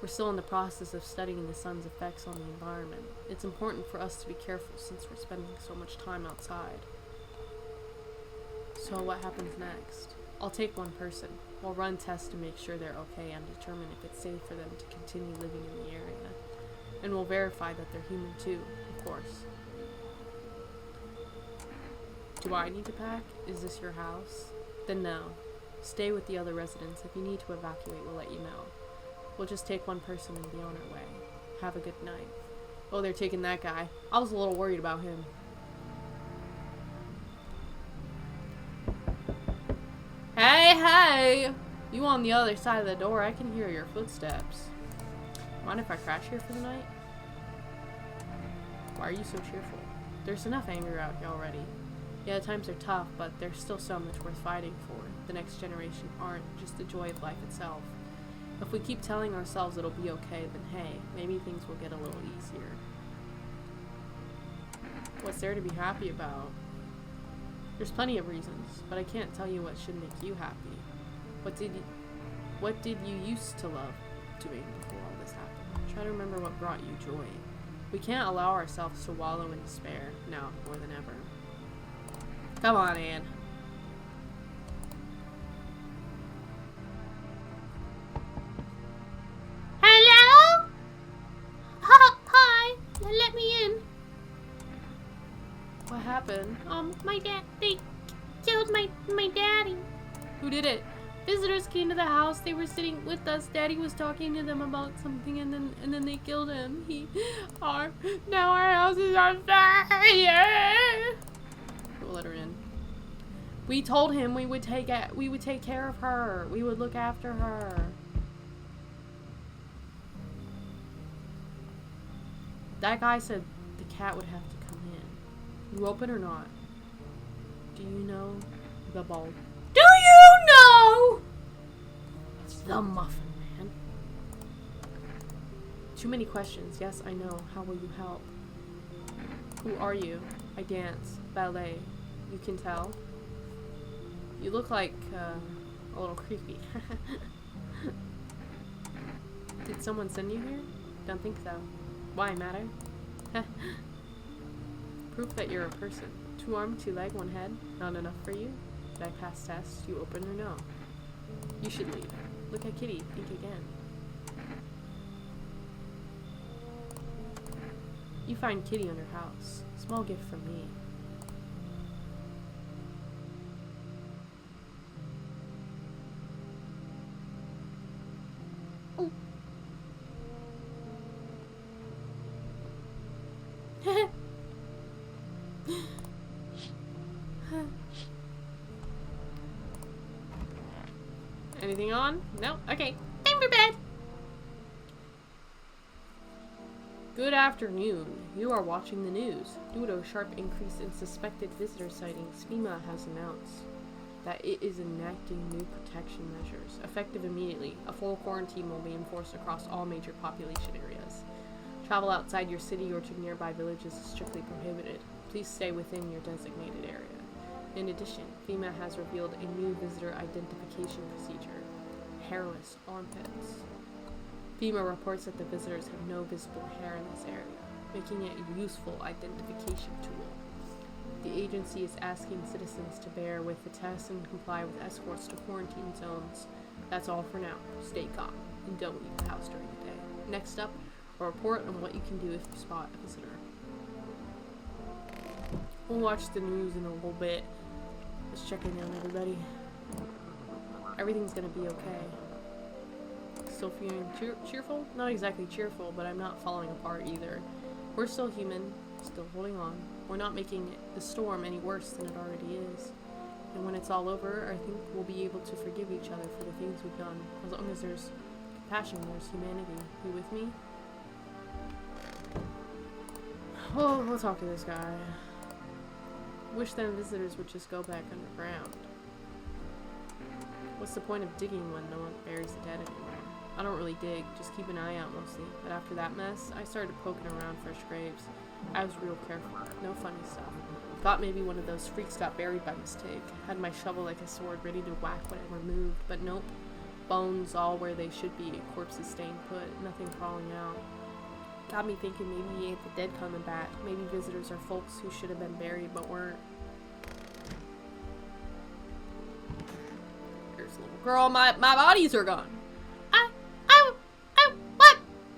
We're still in the process of studying the sun's effects on the environment. It's important for us to be careful since we're spending so much time outside. So what happens next? I'll take one person. We'll run tests to make sure they're okay and determine if it's safe for them to continue living in the area. And we'll verify that they're human too, of course. Do I need to pack? Is this your house? Then no. Stay with the other residents. If you need to evacuate, we'll let you know. We'll just take one person and be on our way. Have a good night. Oh, they're taking that guy. I was a little worried about him. Hey! You on the other side of the door. I can hear your footsteps. Mind if I crash here for the night? Why are you so cheerful? There's enough anger out here already. Yeah, times are tough, but there's still so much worth fighting for. The next generation aren't just the joy of life itself. If we keep telling ourselves it'll be okay, then hey, maybe things will get a little easier. What's there to be happy about? There's plenty of reasons, but I can't tell you what should make you happy. What did you used to love doing before all this happened? Try to remember what brought you joy. We can't allow ourselves to wallow in despair, now more than ever. Come on, Anne. Hello? Hi. Let me in. What happened? My dad, they killed my daddy. Who did it? Visitors came to the house. They were sitting with us. Daddy was talking to them about something, and then they killed him. Now our house is on fire. We'll let her in. We told him we would take care of her. We would look after her. That guy said the cat would have to come in. You open or not? Do you know the bulb? Do you know? The Muffin Man. Too many questions. Yes, I know. How will you help? Who are you? I dance. Ballet. You can tell? You look like, a little creepy. Did someone send you here? Don't think so. Why, matter? Proof that you're a person. 2 arm, 2 leg, 1 head. Not enough for you? Did I pass tests? You open or no? You should leave. Look at Kitty. Think again. You find Kitty under house. Small gift from me. Anything on? No? Okay. Time for bed! Good afternoon. You are watching the news. Due to a sharp increase in suspected visitor sightings, FEMA has announced that it is enacting new protection measures. Effective immediately, a full quarantine will be enforced across all major population areas. Travel outside your city or to nearby villages is strictly prohibited. Please stay within your designated area. In addition, FEMA has revealed a new visitor identification procedure: hairless armpits. FEMA reports that the visitors have no visible hair in this area, making it a useful identification tool. The agency is asking citizens to bear with the tests and comply with escorts to quarantine zones. That's all for now. Stay calm and don't leave the house during the day. Next up, a report on what you can do if you spot a visitor. We'll watch the news in a little bit. Just checking in on everybody. Everything's gonna be okay. Still feeling cheerful? Not exactly cheerful, but I'm not falling apart either. We're still human, still holding on. We're not making the storm any worse than it already is. And when it's all over, I think we'll be able to forgive each other for the things we've done. As long as there's compassion, there's humanity. You with me? Well, we'll talk to this guy. Wish them visitors would just go back underground. What's the point of digging when no one buries the dead anymore? I don't really dig, just keep an eye out mostly. But after that mess, I started poking around fresh graves. I was real careful, no funny stuff. Thought maybe one of those freaks got buried by mistake. Had my shovel like a sword ready to whack whatever moved, but nope. Bones all where they should be, corpses staying put, nothing crawling out. Got me thinking maybe he ain't the dead coming back. Maybe visitors are folks who should have been buried but weren't. There's a little girl, my bodies are gone.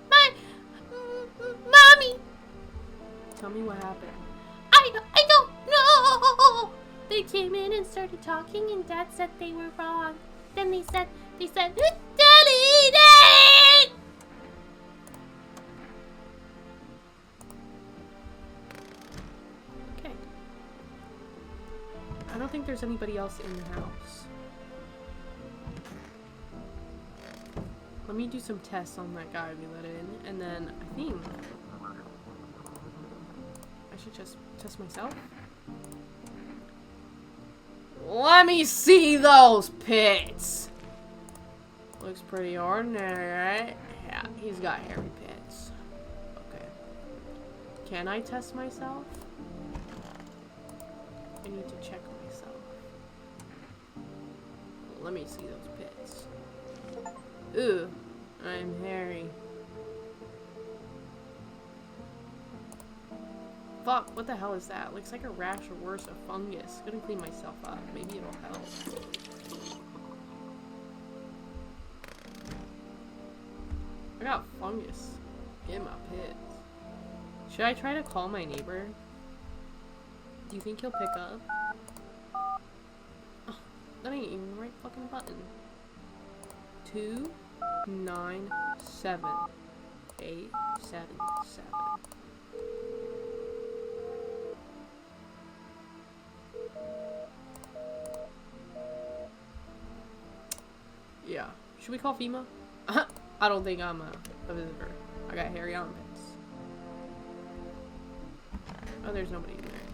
What? Mommy! Tell me what happened. I don't know! They came in and started talking and Dad said they were wrong. Then they said, Daddy! Okay. I don't think there's anybody else in the house. Let me do some tests on that guy we let in, and then I think I should just test myself. Let me see those pits! Looks pretty ordinary, right? Yeah, he's got hairy pits. Okay. Can I test myself? I need to check myself. Let me see those pits. Ooh, I'm hairy. Fuck, what the hell is that? Looks like a rash or worse, a fungus. Gonna clean myself up. Maybe it'll help. I got fungus in my pits. Should I try to call my neighbor? Do you think he'll pick up? Oh, that ain't even the right fucking button. 297-877. Yeah. Should we call FEMA? I don't think I'm a visitor. I got hairy armpits. Oh, there's nobody in there.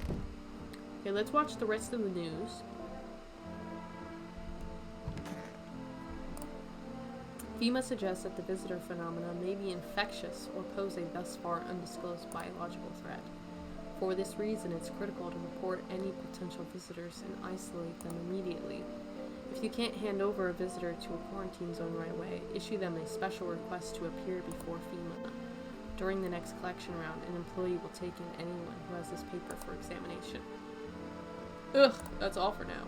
Okay, let's watch the rest of the news. FEMA suggests that the visitor phenomena may be infectious or pose a thus far undisclosed biological threat. For this reason, it's critical to report any potential visitors and isolate them immediately. If you can't hand over a visitor to a quarantine zone right away, issue them a special request to appear before FEMA. During the next collection round, an employee will take in anyone who has this paper for examination. Ugh, that's all for now.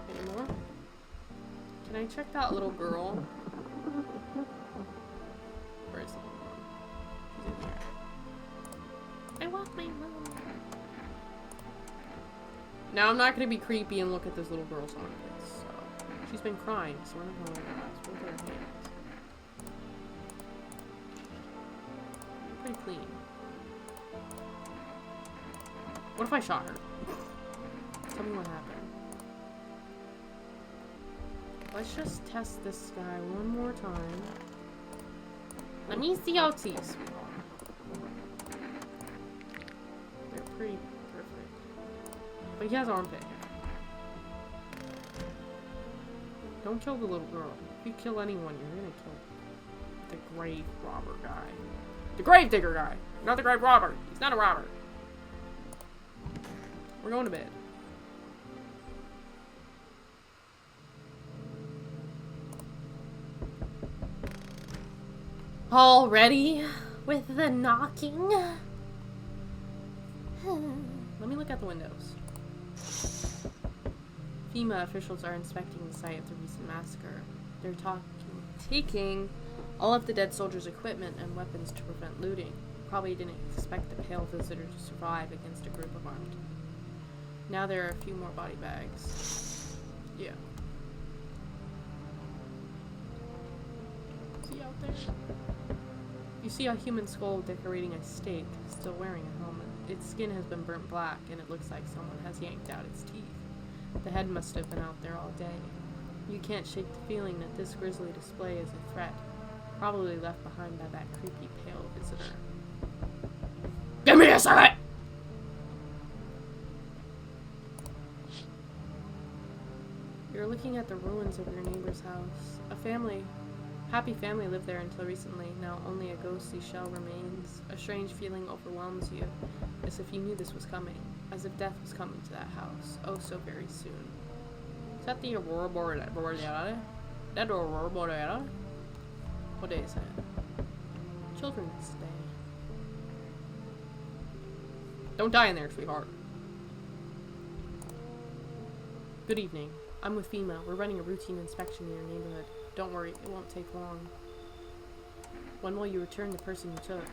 Any more? Can I check that little girl? Where is the little girl? She's in here. I want my mom. Now I'm not gonna be creepy and look at this little girl's armpits. So she's been crying, so we're not gonna relax. We'll get her hands. Pretty clean. What if I shot her? Tell me what happened. Let's just test this guy one more time. Let me see your teeth, sweetheart. They're pretty perfect. But he has armpit hair. Don't kill the little girl. If you kill anyone, you're gonna kill the grave robber guy. The grave digger guy! Not the grave robber! He's not a robber! We're going to bed. Already? With the knocking? Let me look at the windows. FEMA officials are inspecting the site of the recent massacre. They're taking all of the dead soldiers' equipment and weapons to prevent looting. Probably didn't expect the pale visitor to survive against a group of armed. Now there are a few more body bags. Yeah. Is he out there? You see a human skull decorating a stake, still wearing a helmet. Its skin has been burnt black, and it looks like someone has yanked out its teeth. The head must have been out there all day. You can't shake the feeling that this grisly display is a threat, probably left behind by that creepy pale visitor. Give me a second! You're looking at the ruins of your neighbor's house. Happy family lived there until recently. Now only a ghostly shell remains. A strange feeling overwhelms you, as if you knew this was coming, as if death was coming to that house, oh so very soon. Is that the Aurora Borealis? That Aurora Borealis? What day is it? Children's Day. Don't die in there, sweetheart. Good evening. I'm with FEMA. We're running a routine inspection in your neighborhood. Don't worry, it won't take long. When will you return the person you took?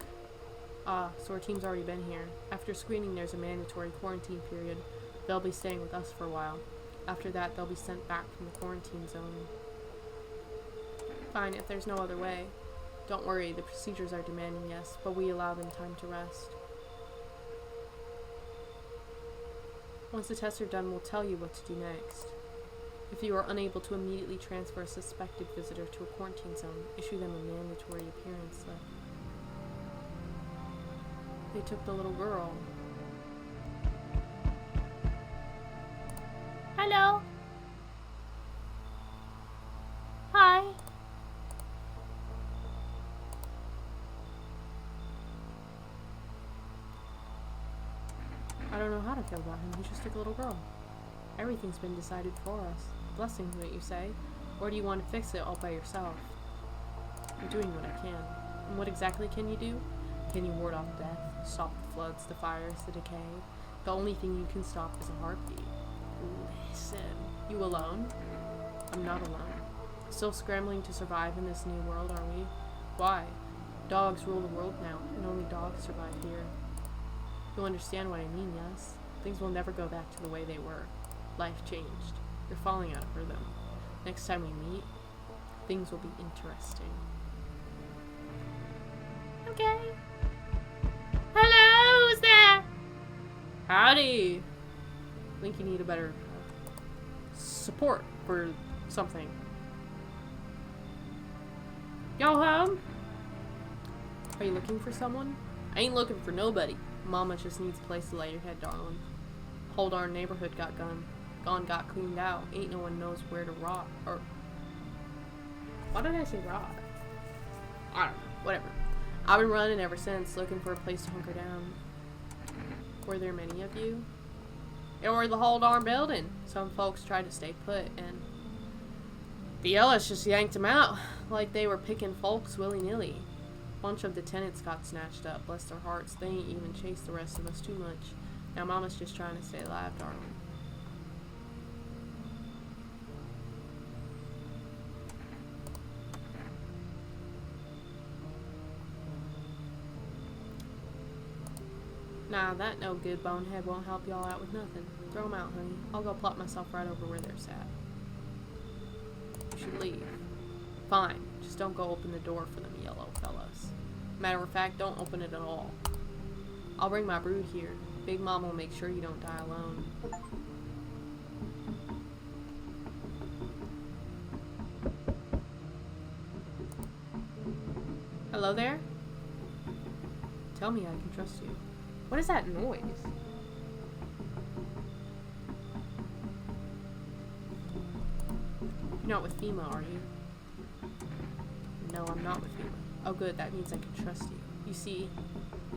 Ah, so our team's already been here. After screening, there's a mandatory quarantine period. They'll be staying with us for a while. After that, they'll be sent back from the quarantine zone. Fine, if there's no other way. Don't worry, the procedures are demanding, yes, but we allow them time to rest. Once the tests are done, we'll tell you what to do next. If you are unable to immediately transfer a suspected visitor to a quarantine zone, issue them a mandatory appearance slip. They took the little girl. Hello? Hi. I don't know how to feel about him. He just took a little girl. Everything's been decided for us. Blessings, wouldn't you say? Or do you want to fix it all by yourself? I'm doing what I can. And what exactly can you do? Can you ward off death? Stop the floods, the fires, the decay? The only thing you can stop is a heartbeat. Listen. You alone? I'm not alone. Still scrambling to survive in this new world, are we? Why? Dogs rule the world now, and only dogs survive here. You'll understand what I mean, yes? Things will never go back to the way they were. Life changed. You're falling out of rhythm. Next time we meet, things will be interesting. Okay. Hello, who's there? Howdy! I think you need a better support for something. Go home? Are you looking for someone? I ain't looking for nobody. Mama just needs a place to lay your head, darling. Whole darn neighborhood got got cleaned out. Ain't no one knows where to rot, or... Why did I say rot? I don't know. Whatever. I've been running ever since, looking for a place to hunker down. Were there many of you? Or the whole darn building? Some folks tried to stay put, and the Ellis just yanked them out like they were picking folks willy-nilly. Bunch of the tenants got snatched up. Bless their hearts, they ain't even chased the rest of us too much. Now Mama's just trying to stay alive, darling. Nah, that no good bonehead won't help y'all out with nothing. Throw 'em out, honey. I'll go plop myself right over where they're sat. You should leave. Fine. Just don't go open the door for them yellow fellas. Matter of fact, don't open it at all. I'll bring my brood here. Big Mom will make sure you don't die alone. Hello there? Tell me I can trust you. What is that noise? You're not with FEMA, are you? No, I'm not with FEMA. Oh good, that means I can trust you. You see,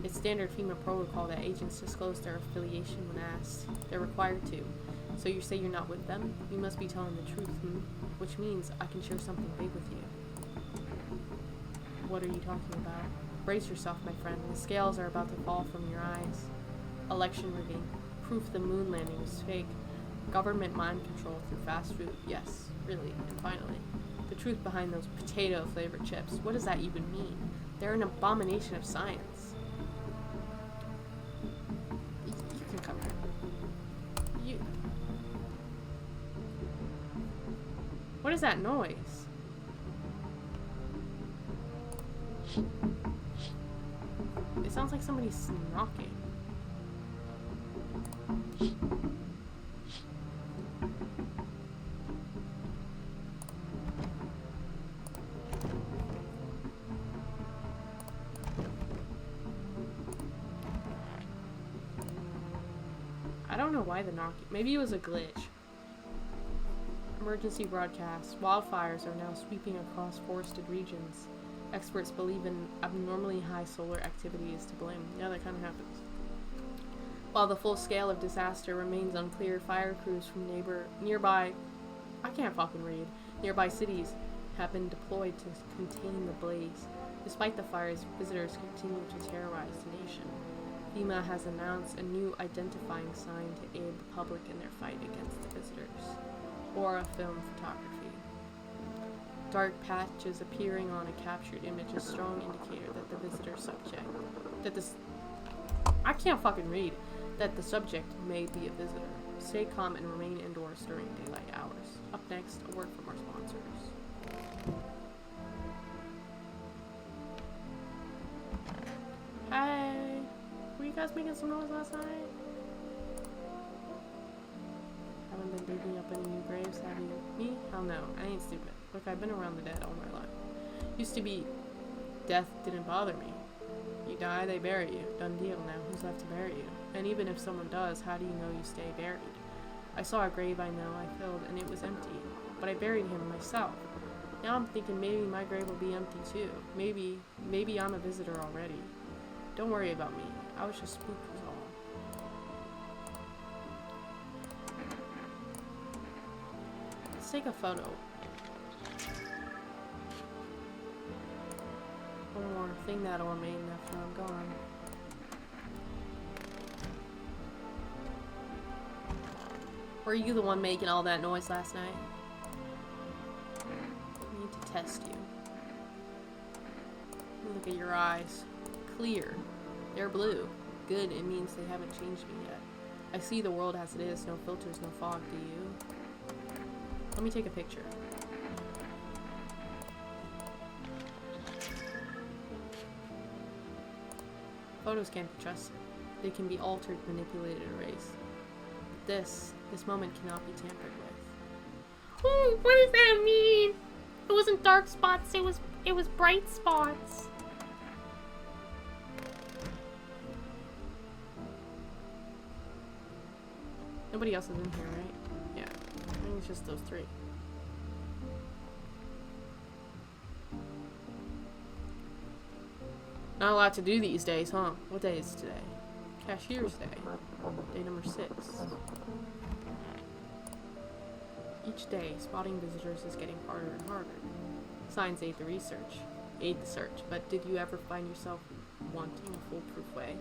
it's standard FEMA protocol that agents disclose their affiliation when asked. They're required to. So you say you're not with them? You must be telling the truth, Which means I can share something big with you. What are you talking about? Brace yourself, my friend. The scales are about to fall from your eyes. Election rigging. Proof the moon landing was fake. Government mind control through fast food. Yes, really. And finally, the truth behind those potato-flavored chips. What does that even mean? They're an abomination of science. You can come here. What is that noise? It sounds like somebody's knocking. I don't know why the knocking. Maybe it was a glitch. Emergency broadcast. Wildfires are now sweeping across forested regions. Experts believe an abnormally high solar activity is to blame. Yeah, that kind of happens. While the full scale of disaster remains unclear, fire crews from nearby cities have been deployed to contain the blaze. Despite the fires, visitors continue to terrorize the nation. FEMA has announced a new identifying sign to aid the public in their fight against the visitors. Aura film photography. Dark patches appearing on a captured image, a strong indicator that the visitor subject, I can't fucking read, that the subject may be a visitor. Stay calm and remain indoors during daylight hours. Up next, a word from our sponsors. Hey, were you guys making some noise last night? Haven't been digging up any new graves, have you? Me? Hell no, I ain't stupid. Look, I've been around the dead all my life. Used to be, death didn't bother me. You die, they bury you. Done deal. Now who's left to bury you? And even if someone does, how do you know you stay buried? I saw a grave I know I filled and it was empty, but I buried him myself. Now I'm thinking maybe my grave will be empty too. Maybe I'm a visitor already. Don't worry about me. I was just spooked was all. Let's take a photo. One more thing that'll remain after I'm gone. Were you the one making all that noise last night? I need to test you. Look at your eyes. Clear. They're blue. Good, it means they haven't changed me yet. I see the world as it is. No filters, no fog, do you? Let me take a picture. Photos can't be trusted. They can be altered, manipulated, erased. This moment cannot be tampered with. Ooh, what does that mean? It wasn't dark spots, it was bright spots. Nobody else is in here, right? Yeah. I think it's just those three. Not a lot to do these days, huh? What day is today? Cashier's Day. Day number 6. Each day, spotting visitors is getting harder and harder. Signs aid the search, but did you ever find yourself wanting a foolproof way?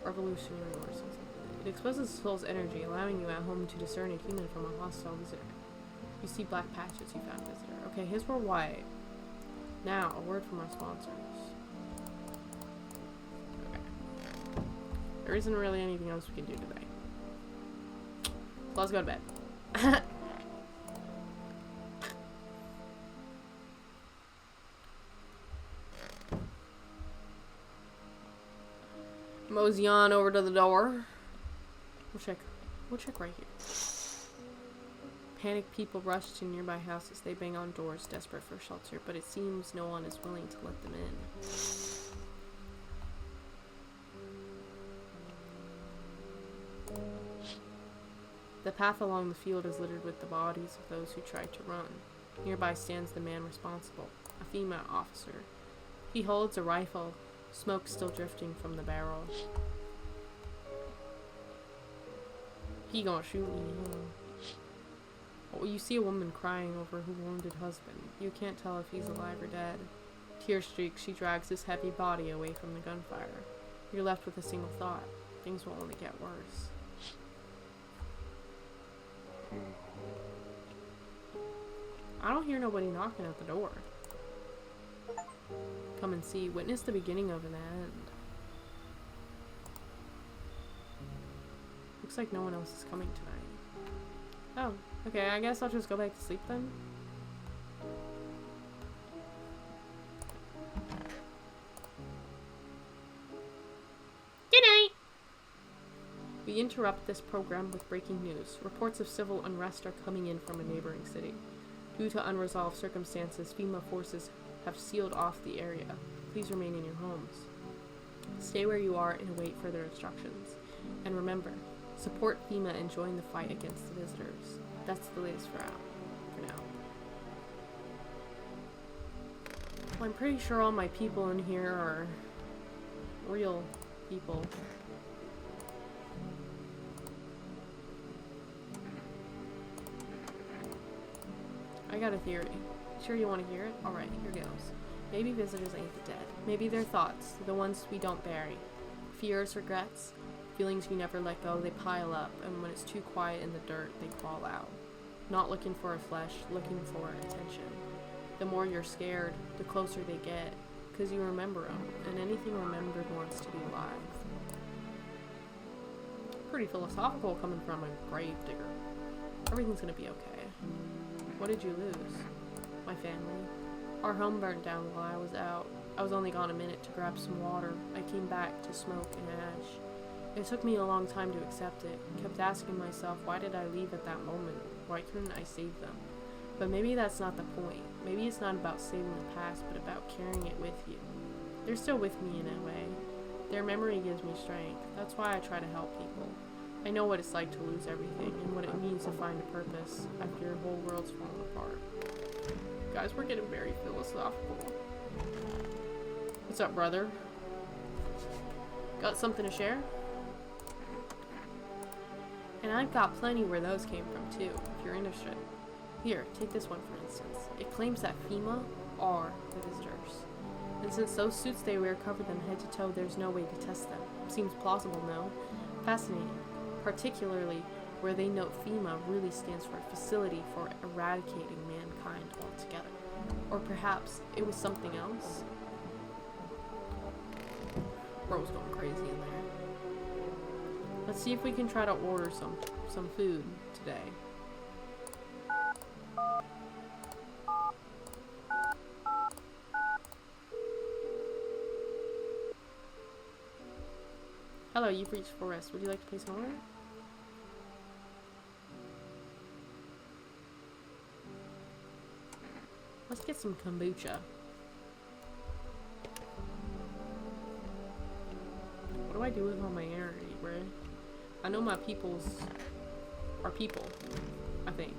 Revolutionary or something. It exposes the soul's energy, allowing you at home to discern a human from a hostile visitor. You see black patches, you found visitor. Okay, his were white. Now, a word from our sponsors. Okay. There isn't really anything else we can do today. So let's go to bed. Mosey on over to the door. We'll check right here. Panicked people rush to nearby houses. They bang on doors, desperate for shelter, but it seems no one is willing to let them in. The path along the field is littered with the bodies of those who tried to run. Nearby stands the man responsible, a female officer. He holds a rifle, smoke still drifting from the barrel. He gonna shoot me, huh? Oh, you see a woman crying over her wounded husband. You can't tell if he's alive or dead. Tear streaked, she drags his heavy body away from the gunfire. You're left with a single thought. Things will only get worse. I don't hear nobody knocking at the door. Come and see. Witness the beginning of an end. Looks like no one else is coming tonight. Oh, okay, I guess I'll just go back to sleep then. Good night. We interrupt this program with breaking news. Reports of civil unrest are coming in from a neighboring city. Due to unresolved circumstances, FEMA forces have sealed off the area. Please remain in your homes. Stay where you are and await further instructions. And remember, support FEMA and join the fight against the visitors. That's the latest for now. Well, I'm pretty sure all my people in here are real people. I got a theory. Sure you want to hear it? Alright, here goes. Maybe visitors ain't the dead. Maybe they're thoughts, the ones we don't bury. Fears, regrets, feelings we never let go, they pile up, and when it's too quiet in the dirt, they crawl out. Not looking for a flesh, looking for attention. The more you're scared, the closer they get, because you remember them, and anything remembered wants to be alive. Pretty philosophical coming from a grave digger. Everything's gonna be okay. What did you lose? My family. Our home burnt down while I was out. I was only gone a minute to grab some water. I came back to smoke and ash. It took me a long time to accept it. Kept asking myself, why did I leave at that moment? Why couldn't I save them? But maybe that's not the point. Maybe it's not about saving the past, but about carrying it with you. They're still with me in a way. Their memory gives me strength. That's why I try to help people. I know what it's like to lose everything, and what it means to find a purpose after your whole world's fallen apart. Guys, we're getting very philosophical. What's up, brother? Got something to share? And I've got plenty where those came from too, if you're interested. Here, take this one for instance. It claims that FEMA are the visitors. And since those suits they wear cover them head to toe, there's no way to test them. Seems plausible, no? Fascinating. Particularly where they note FEMA really stands for Facility for Eradicating Mankind Altogether. Or perhaps it was something else? Bro's going crazy in there. Let's see if we can try to order some food today. Hello, you've reached Forest. Would you like to place an order? Let's get some kombucha. What do I do with all my energy, bruh? I know my peoples are people, I think.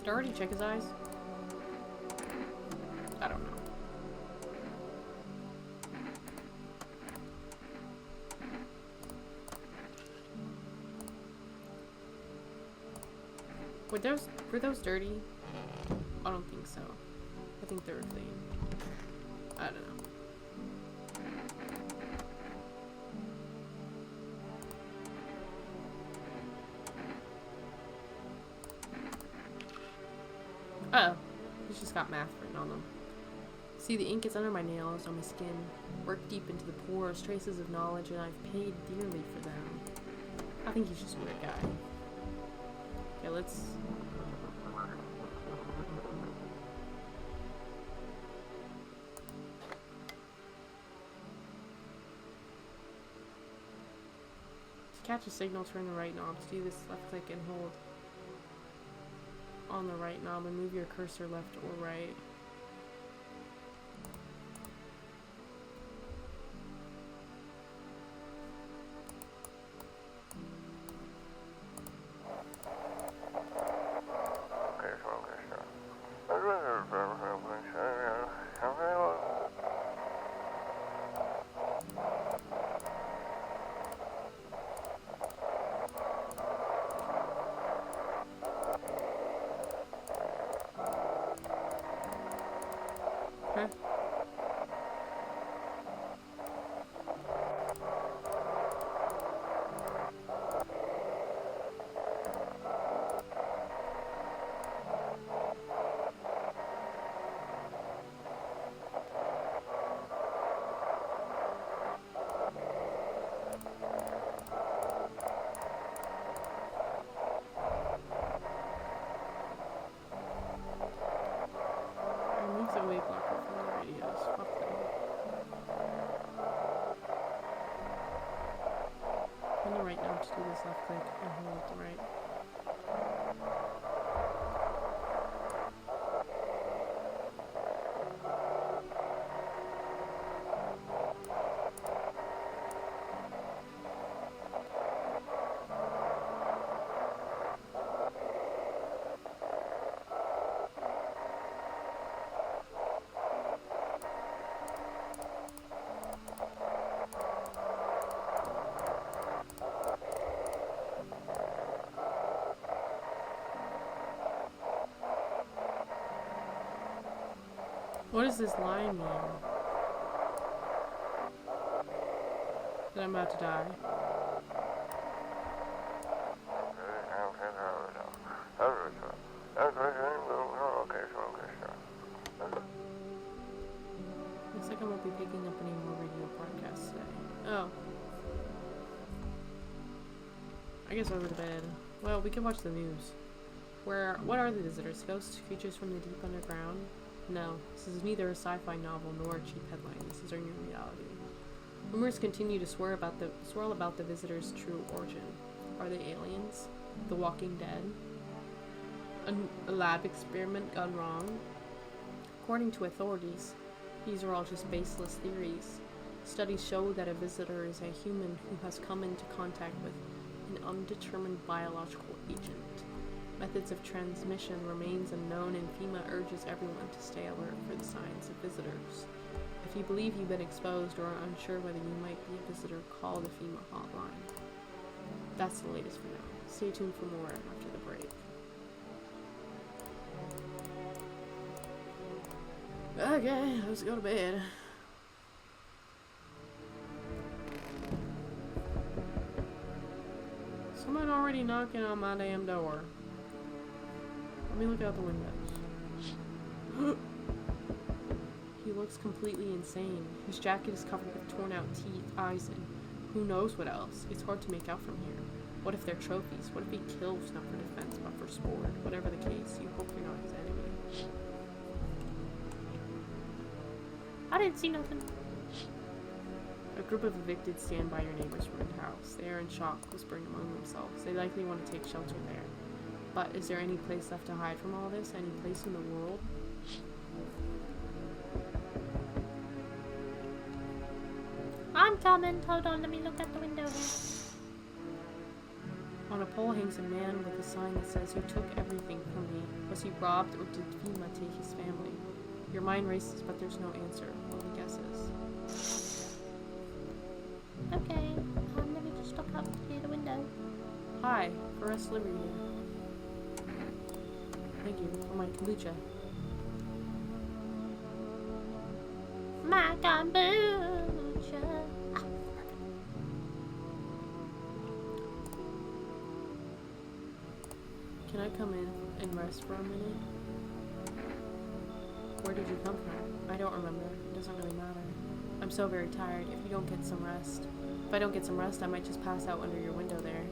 Did I already check his eyes? Were those dirty? I don't think so. I think they were clean. I don't know. Uh oh. He's just got math written on them. See, the ink is under my nails, on my skin. Work deep into the pores, traces of knowledge, and I've paid dearly for them. I think he's just a weird guy. Okay, let's... To catch a signal, turn the right knob. To do this, left click and hold on the right knob and move your cursor left or right. Huh? Remove the wave blocker from the radios. Fuck them. On the right now to do this left click and hold the right. What does this line mean? That I'm about to die. Looks like I won't be picking up any more radio broadcasts today. Oh. I guess over to bed. Well, we can watch the news. What are the visitors? Ghosts? Creatures from the deep underground? No, this is neither a sci-fi novel nor a cheap headline. This is our new reality. Rumors continue to swirl about the visitors' true origin. Are they aliens? The Walking Dead? A lab experiment gone wrong? According to authorities, these are all just baseless theories. Studies show that a visitor is a human who has come into contact with an undetermined biological agent. Methods of transmission remains unknown, and FEMA urges everyone to stay alert for the signs of visitors. If you believe you've been exposed or are unsure whether you might be a visitor, call the FEMA hotline. That's the latest for now. Stay tuned for more after the break. Okay, let's go to bed. Someone already knocking on my damn door. Let me look out the windows. He looks completely insane. His jacket is covered with torn out teeth, eyes, and who knows what else. It's hard to make out from here. What if they're trophies? What if he kills not for defense but for sport? Whatever the case, you hope you're not his enemy. I didn't see nothing. A group of evicted stand by your neighbor's ruined house. They are in shock, whispering among themselves. They likely want to take shelter there. But is there any place left to hide from all this? Any place in the world? I'm coming. Hold on, let me look out the window here. On a pole hangs a man with a sign that says, "You took everything from me." Was he robbed, or did FEMA take his family? Your mind races, but there's no answer. Only guesses. Okay, let me just look out through the window. Hi, Forrest Liberty here. thank you for my kombucha. My kombucha. Can I come in and rest for a minute? Where did you come from? I don't remember. It doesn't really matter. I'm so very tired. If you don't get some rest. If I don't get some rest, I might just pass out under your window there.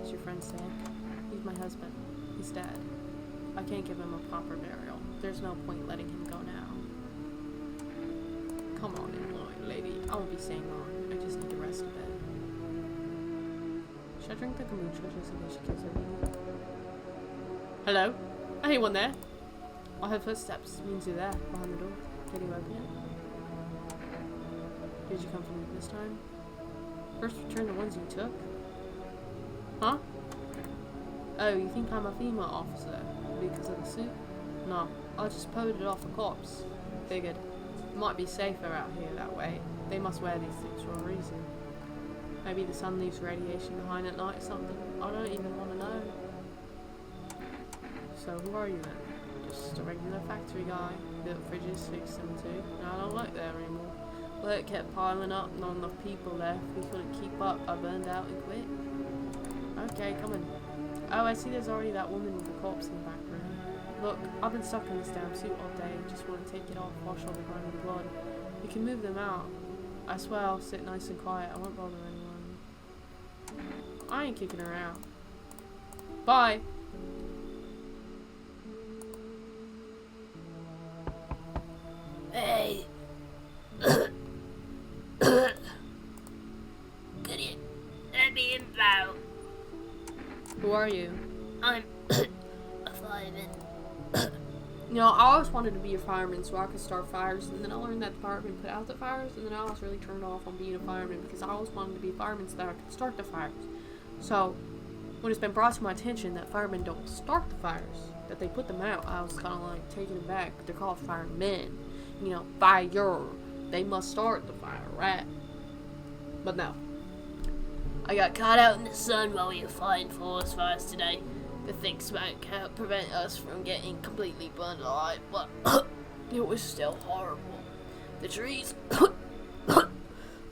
Is your friend sick? He's my husband. He's dead. I can't give him a proper burial. There's no point letting him go now. Come on in, Lloyd, lady. I won't be staying long. I just need to rest a bit. Should I drink the kombucha just in case she kills everything? Hello? Anyone there? I heard footsteps. Means you're there, behind the door. Can you open it? Did you come from this time? First return the ones you took? Huh? Oh, you think I'm a female officer because of the suit? No, I just posed off a corpse. Figured. It might be safer out here that way. They must wear these suits for a reason. Maybe the sun leaves radiation behind at night or something. I don't even want to know. So who are you then? Just a regular factory guy. Built fridges, fixed them too. No, I don't like that anymore. Work kept piling up, not enough people left. We couldn't keep up. I burned out and quit. Okay, come on. Oh, I see there's already that woman with the corpse in the back room. Look, I've been stuck in this damn suit all day. Just want to take it off, wash all the grime and blood. We can move them out. I swear I'll sit nice and quiet. I won't bother anyone. I ain't kicking her out. Bye! Hey. Could you let me in out? Who are you? I'm a fireman. You know, I always wanted to be a fireman so I could start fires, and then I learned that the firemen put out the fires, and then I was really turned off on being a fireman because I always wanted to be a fireman so that I could start the fires. So, when it's been brought to my attention that firemen don't start the fires, that they put them out, I was kind of like taken aback. They're called firemen. You know, fire. They must start the fire, right? But no. I got caught out in the sun while we were fighting forest fires today. The thick smoke helped prevent us from getting completely burned alive, but it was still horrible. The trees,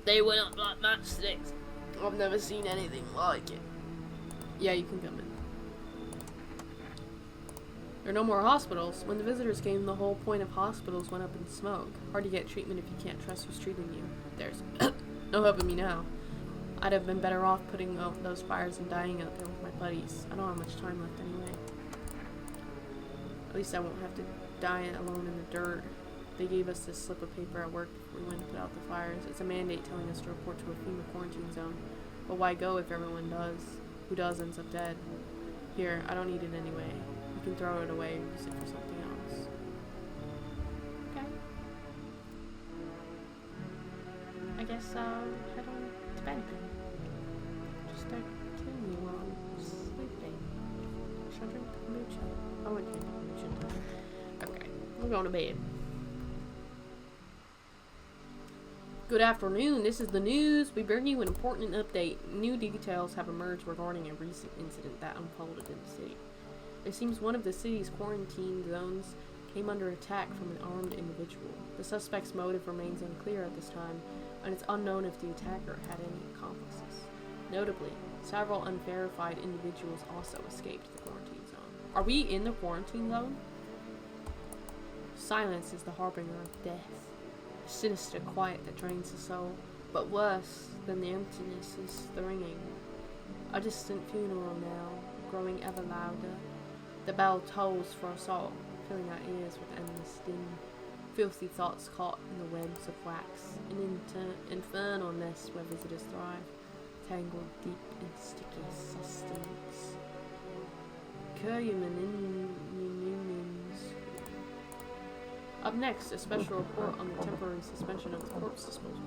they went up like matchsticks. I've never seen anything like it. Yeah, you can come in. There are no more hospitals. When the visitors came, the whole point of hospitals went up in smoke. Hard to get treatment if you can't trust who's treating you. There's no helping me now. I'd have been better off putting out those fires and dying out there with my buddies. I don't have much time left anyway. At least I won't have to die alone in the dirt. They gave us this slip of paper at work before we went to put out the fires. It's a mandate telling us to report to a FEMA quarantine zone. But why go if everyone does? Who does ends up dead. Here, I don't need it anyway. You can throw it away or use it for something else. Okay. I guess I'll head on to bed then. Just don't kill me while I'm sleeping. Should I drink kombucha? I won't drink kombucha. Okay, we're going to bed. Good afternoon, this is the news. We bring you an important update. New details have emerged regarding a recent incident that unfolded in the city. It seems one of the city's quarantine zones came under attack from an armed individual. The suspect's motive remains unclear at this time, and it's unknown if the attacker had any accomplices. Notably, several unverified individuals also escaped the quarantine zone. Are we in the quarantine zone? Silence is the harbinger of death. A sinister quiet that drains the soul, but worse than the emptiness is the ringing. A distant funeral knell, growing ever louder. The bell tolls for us all, filling our ears with endless din. Filthy thoughts caught in the webs of wax, an infernal nest where visitors thrive, tangled deep in sticky sustenance. Up next, a special report on the temporary suspension of the corpse disposal.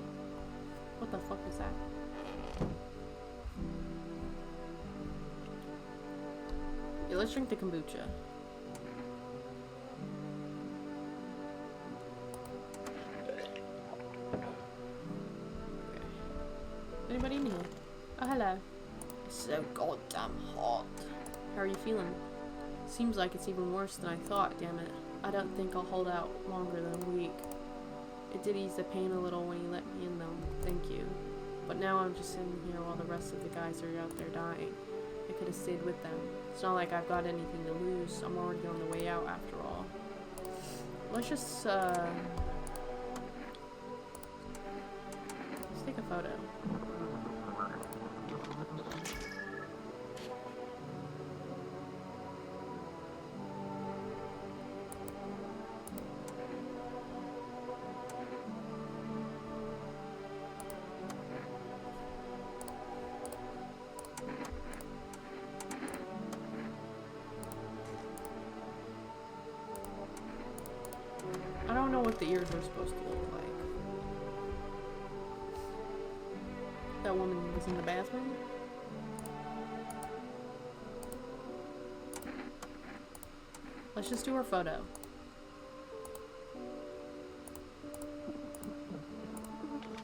What the fuck is that? Yeah, let's drink the kombucha. Anybody in here? Oh, hello. It's so goddamn hot. How are you feeling? Seems like it's even worse than I thought, damn it. I don't think I'll hold out longer than a week. It did ease the pain a little when you let me in though, thank you. But now I'm just sitting here while the rest of the guys are out there dying. I could have stayed with them. It's not like I've got anything to lose. I'm already on the way out after all. Let's just, let's take a photo. I don't know what the ears are supposed to look like. That woman was in the bathroom? Let's just do her photo.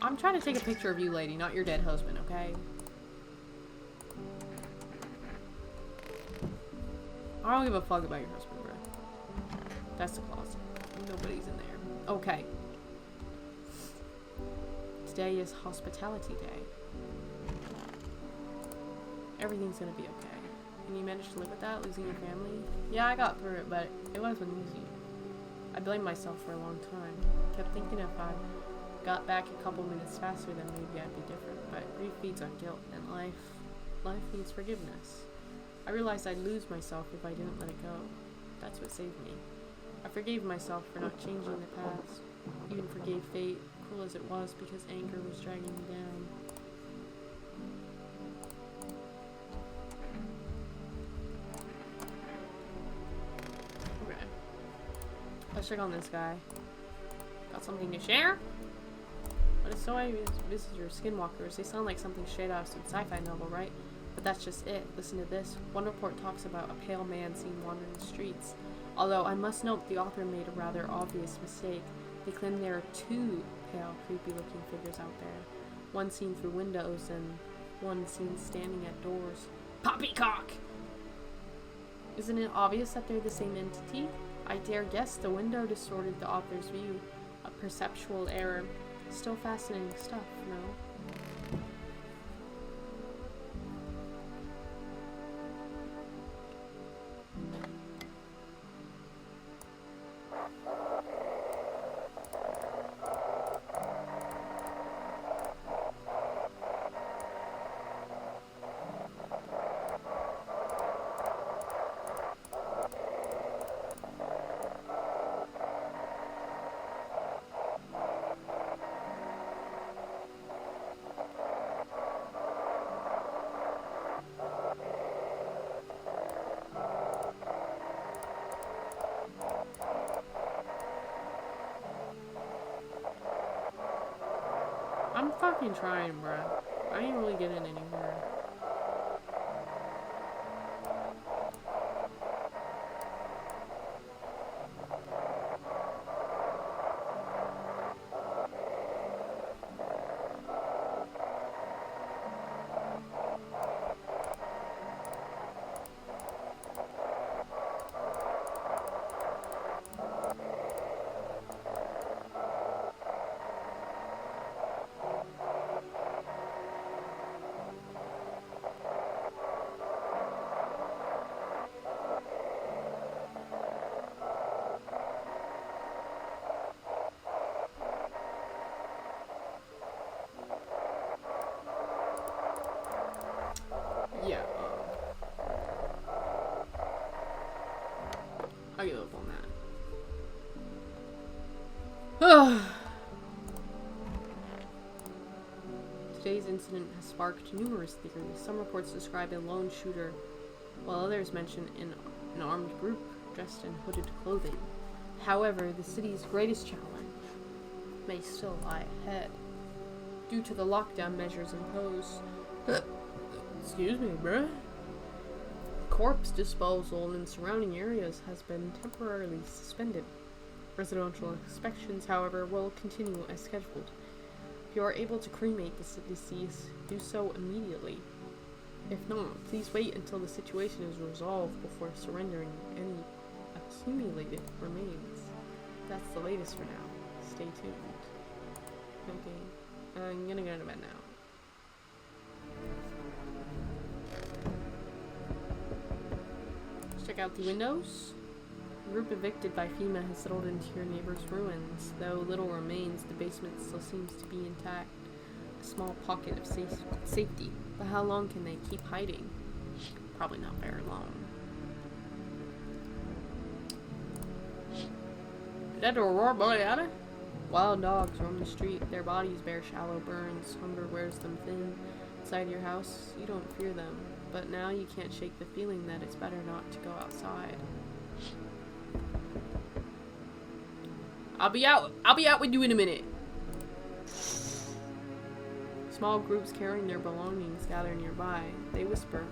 I'm trying to take a picture of you, lady, not your dead husband, okay? I don't give a fuck about your husband, bro. That's the closet. Nobody's in there. Okay. Today is hospitality day. Everything's gonna be okay. And you managed to live with that, losing your family? Yeah, I got through it, but it wasn't easy. I blamed myself for a long time. Kept thinking if I got back a couple minutes faster, then maybe I'd be different. But grief feeds on guilt, and life needs forgiveness. I realized I'd lose myself if I didn't let it go. That's what saved me. I forgave myself for not changing the past. Even forgave fate, cruel as it was, because anger was dragging me down. Okay. Let's check on this guy. Got something to share? What is so this is your skinwalkers. They sound like something straight out of some sci-fi novel, right? But that's just it. Listen to this. One report talks about a pale man seen wandering the streets. Although I must note the author made a rather obvious mistake. They claim there are two pale, creepy-looking figures out there. One seen through windows and one seen standing at doors. Poppycock! Isn't it obvious that they're the same entity? I dare guess the window distorted the author's view. A perceptual error. Still fascinating stuff, no? I'm fucking trying, bruh. I ain't really getting anywhere. Yeah, I give up on that. Today's incident has sparked numerous theories. Some reports describe a lone shooter, while others mention an armed group dressed in hooded clothing. However, the city's greatest challenge may still lie ahead, due to the lockdown measures imposed. Excuse me, bruh. Corpse disposal in surrounding areas has been temporarily suspended. Residential inspections, however, will continue as scheduled. If you are able to cremate the deceased, do so immediately. If not, please wait until the situation is resolved before surrendering any accumulated remains. That's the latest for now. Stay tuned. Okay, I'm gonna go to bed now. Let's check out the windows. The group evicted by FEMA has settled into your neighbor's ruins. Though little remains, the basement still seems to be intact. A small pocket of safety. But how long can they keep hiding? Probably not very long. Is that Aurora Borealis? Wild dogs roam the street. Their bodies bear shallow burns. Hunger wears them thin. Inside your house, you don't fear them. But now you can't shake the feeling that it's better not to go outside. I'll be out with you in a minute. Small groups carrying their belongings gather nearby. They whisper,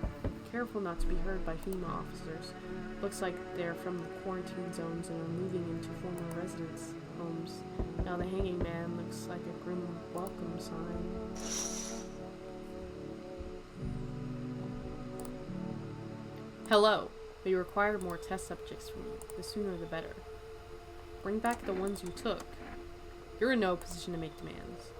careful not to be heard by FEMA officers. Looks like they're from the quarantine zones and are moving into former residence homes. Now the hanging man looks like a grim welcome sign. Hello. We require more test subjects from you. The sooner the better. Bring back the ones you took. You're in no position to make demands.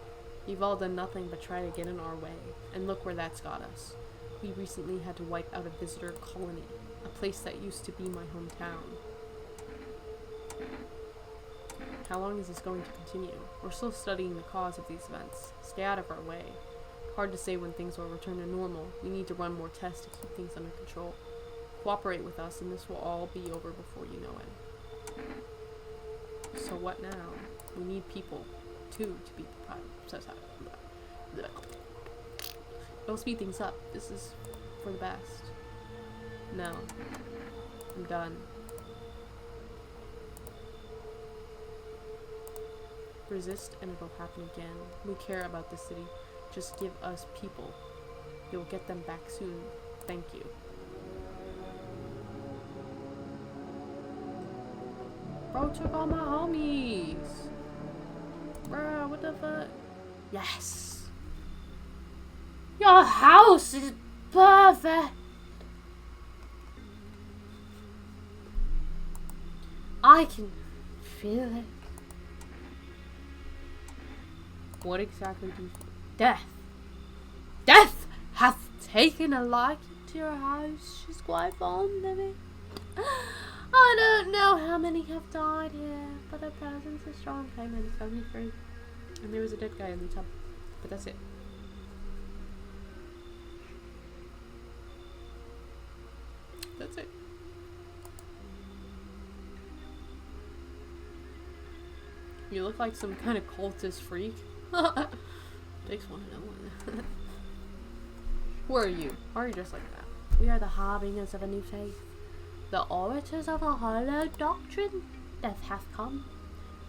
You've all done nothing but try to get in our way, and look where that's got us. We recently had to wipe out a visitor colony, a place that used to be my hometown. How long is this going to continue? We're still studying the cause of these events. Stay out of our way. Hard to say when things will return to normal. We need to run more tests to keep things under control. Cooperate with us, and this will all be over before you know it. So what now? We need people, too, to be Don't speed things up. This is for the best. No. I'm done. Resist and it'll happen again. We care about the city. Just give us people. You'll get them back soon. Thank you. Bro took all my homies. Bro, what the fuck? Yes. Your house is perfect. I can feel it. What exactly do you feel? Death. Death hath taken a liking to your house. She's quite fond of it. I don't know how many have died here, but her presence is strong. Amen. It's only free. And there was a dead guy in the tub. But that's it. That's it. You look like some kind of cultist freak. Takes one to know one. Who are you? Why are you dressed like that? We are the harbingers of a new faith, the orators of a hollow doctrine. Death hath come.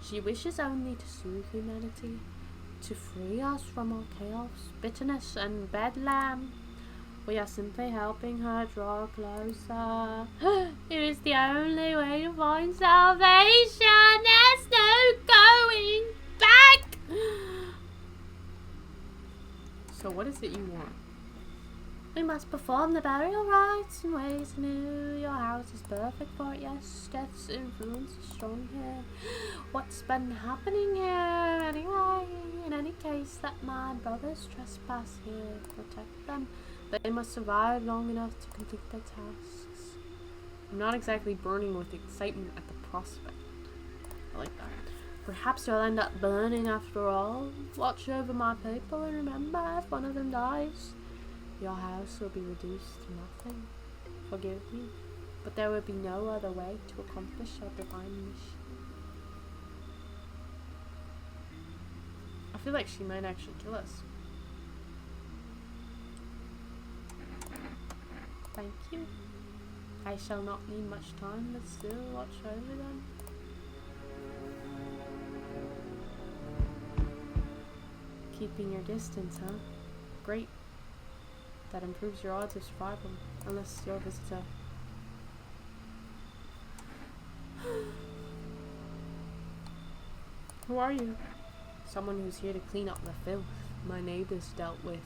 She wishes only to soothe humanity, to free us from our chaos, bitterness, and bedlam. We are simply helping her draw closer. It is the only way to find salvation. There's no going back. So what is it you want? We must perform the burial rites in ways new. Your house is perfect for it, yes. Death's influence is strong here. What's been happening here anyway? In any case, let my brothers trespass here. Protect them. They must survive long enough to complete their tasks. I'm not exactly burning with excitement at the prospect. I like that. Perhaps you'll end up burning after all. Watch over my people and remember, if one of them dies, your house will be reduced to nothing. Forgive me, but there will be no other way to accomplish our divine mission. I feel like she might actually kill us. Thank you. I shall not need much time, but still watch over them. Keeping your distance, huh? Great. That improves your odds of survival, unless you're a visitor. Who are you? Someone who's here to clean up the filth my neighbors dealt with.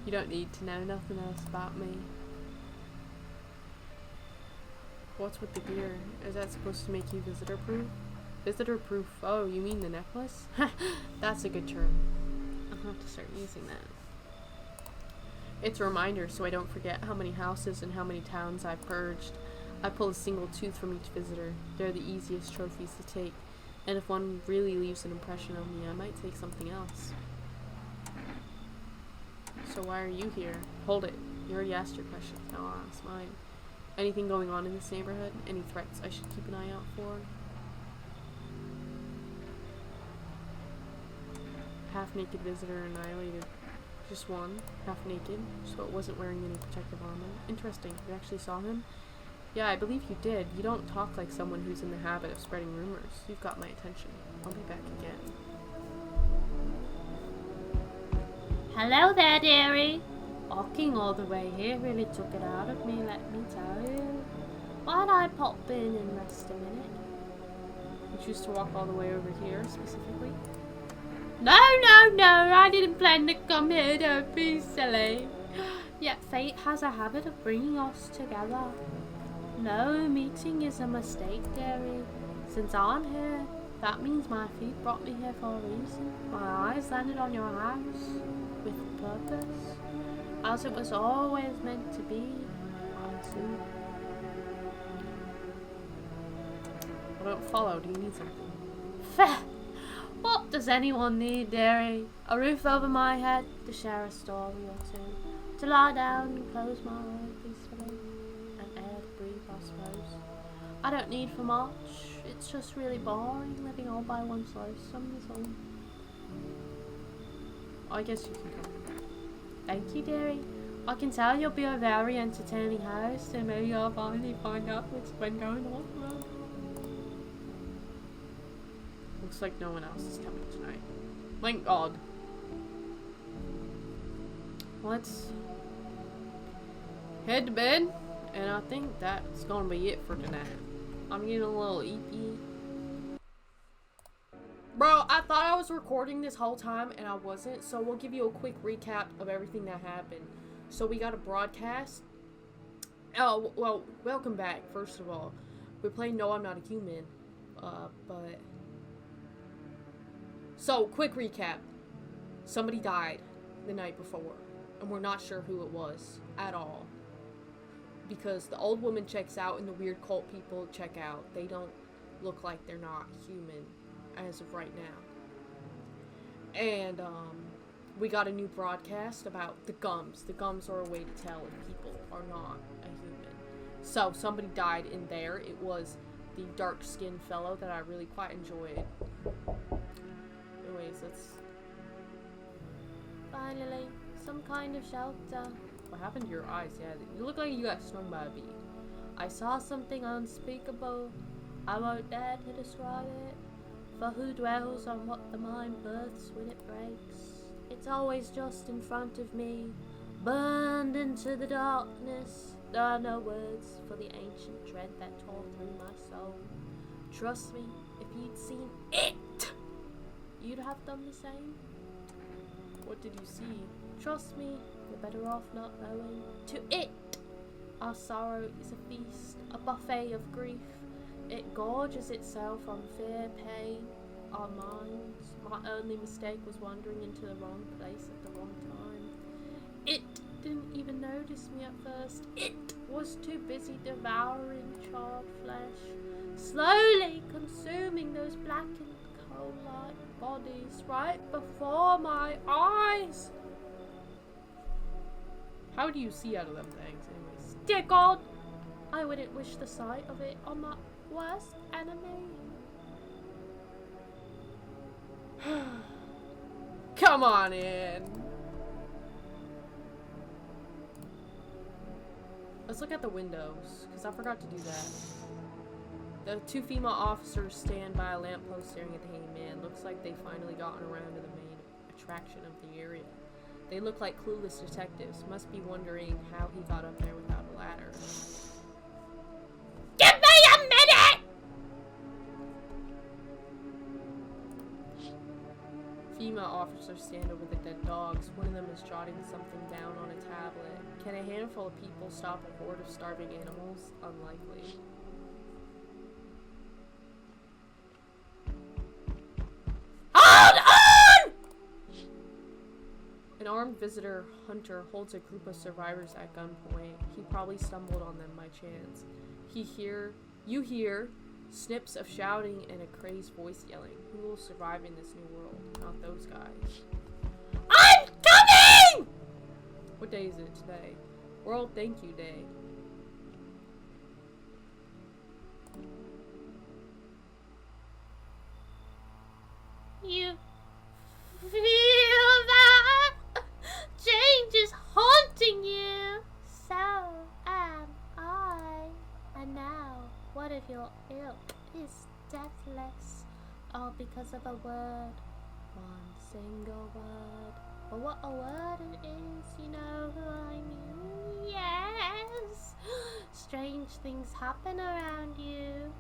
You don't need to know nothing else about me. What's with the gear? Is that supposed to make you visitor proof? Visitor proof? Oh, you mean the necklace? That's a good term. I'll have to start using that. It's a reminder so I don't forget how many houses and how many towns I've purged. I pull a single tooth from each visitor. They're the easiest trophies to take. And if one really leaves an impression on me, I might take something else. So why are you here? Hold it. You already asked your questions. Now I'll ask mine. Anything going on in this neighborhood? Any threats I should keep an eye out for? Half-naked visitor annihilated. Just one. Half-naked. So it wasn't wearing any protective armor. Interesting. You actually saw him? Yeah, I believe you did. You don't talk like someone who's in the habit of spreading rumors. You've got my attention. I'll be back again. Hello there, dearie. Walking all the way here really took it out of me, let me tell you. Why'd I pop in and rest a minute? You choose to walk all the way over here, specifically? No, I didn't plan to come here, don't be silly. Yet fate has a habit of bringing us together. No meeting is a mistake, dearie. Since I'm here, that means my feet brought me here for a reason. My eyes landed on your house with purpose, as it was always meant to be. I see. I don't follow. Do you need something? Fair. What does anyone need, dearie? A roof over my head, to share a story or two, to lie down and close my eyes peacefully, and air to breathe, I suppose. I don't need for much. It's just really boring living all by oneself. Some is all. I guess you can come. Thank you, dearie. I can tell you'll be a very entertaining host, and maybe I'll finally find out what's been going on. Looks like no one else is coming tonight. Thank God. Let's head to bed, and I think that's gonna be it for tonight. I'm getting a little eepy. Bro, I thought I was recording this whole time, and I wasn't, so we'll give you a quick recap of everything that happened. So we got a broadcast. Oh, well, welcome back, first of all. We're playing No, I'm Not a Human, but... So, quick recap. Somebody died the night before, and we're not sure who it was at all. Because the old woman checks out and the weird cult people check out. They don't look like they're not human as of right now. And, we got a new broadcast about the gums. The gums are a way to tell if people are not a human. So, somebody died in there. It was the dark-skinned fellow that I really quite enjoyed. Anyways, let's... Finally, some kind of shelter. What happened to your eyes? Yeah, you look like you got stung by a bee. I saw something unspeakable. I won't dare to describe it. For who dwells on what the mind births when it breaks? It's always just in front of me, burned into the darkness. There are no words for the ancient dread that tore through my soul. Trust me, if you'd seen it, you'd have done the same. What did you see? Trust me, you're better off not knowing. To it, our sorrow is a feast, a buffet of grief. It gorges itself on fear, pain, our minds. My only mistake was wandering into the wrong place at the wrong time. It didn't even notice me at first. It was too busy devouring charred flesh, slowly consuming those blackened coal-like bodies right before my eyes. How do you see out of them things, anyways? Dear God, I wouldn't wish the sight of it on my worst enemy. Come on in. Let's look at the windows, because I forgot to do that. The two female officers stand by a lamppost staring at the hanging man. Looks like they've finally gotten around to the main attraction of the area. They look like clueless detectives. Must be wondering how he got up there without a ladder. Give me a minute! FEMA officers stand over the dead dogs. One of them is jotting something down on a tablet. Can a handful of people stop a horde of starving animals? Unlikely. Hold on! An armed visitor hunter holds a group of survivors at gunpoint. He probably stumbled on them by chance. You hear snips of shouting and a crazed voice yelling. Who will survive in this new world? Not those guys. I'm coming! What day is it today? World Thank You Day. You feel that change is haunting you. So am I. And now, what if your ilk is deathless? All because of a word. One single word. But what a word it is, you know who I mean? Yes! Strange things happen around you.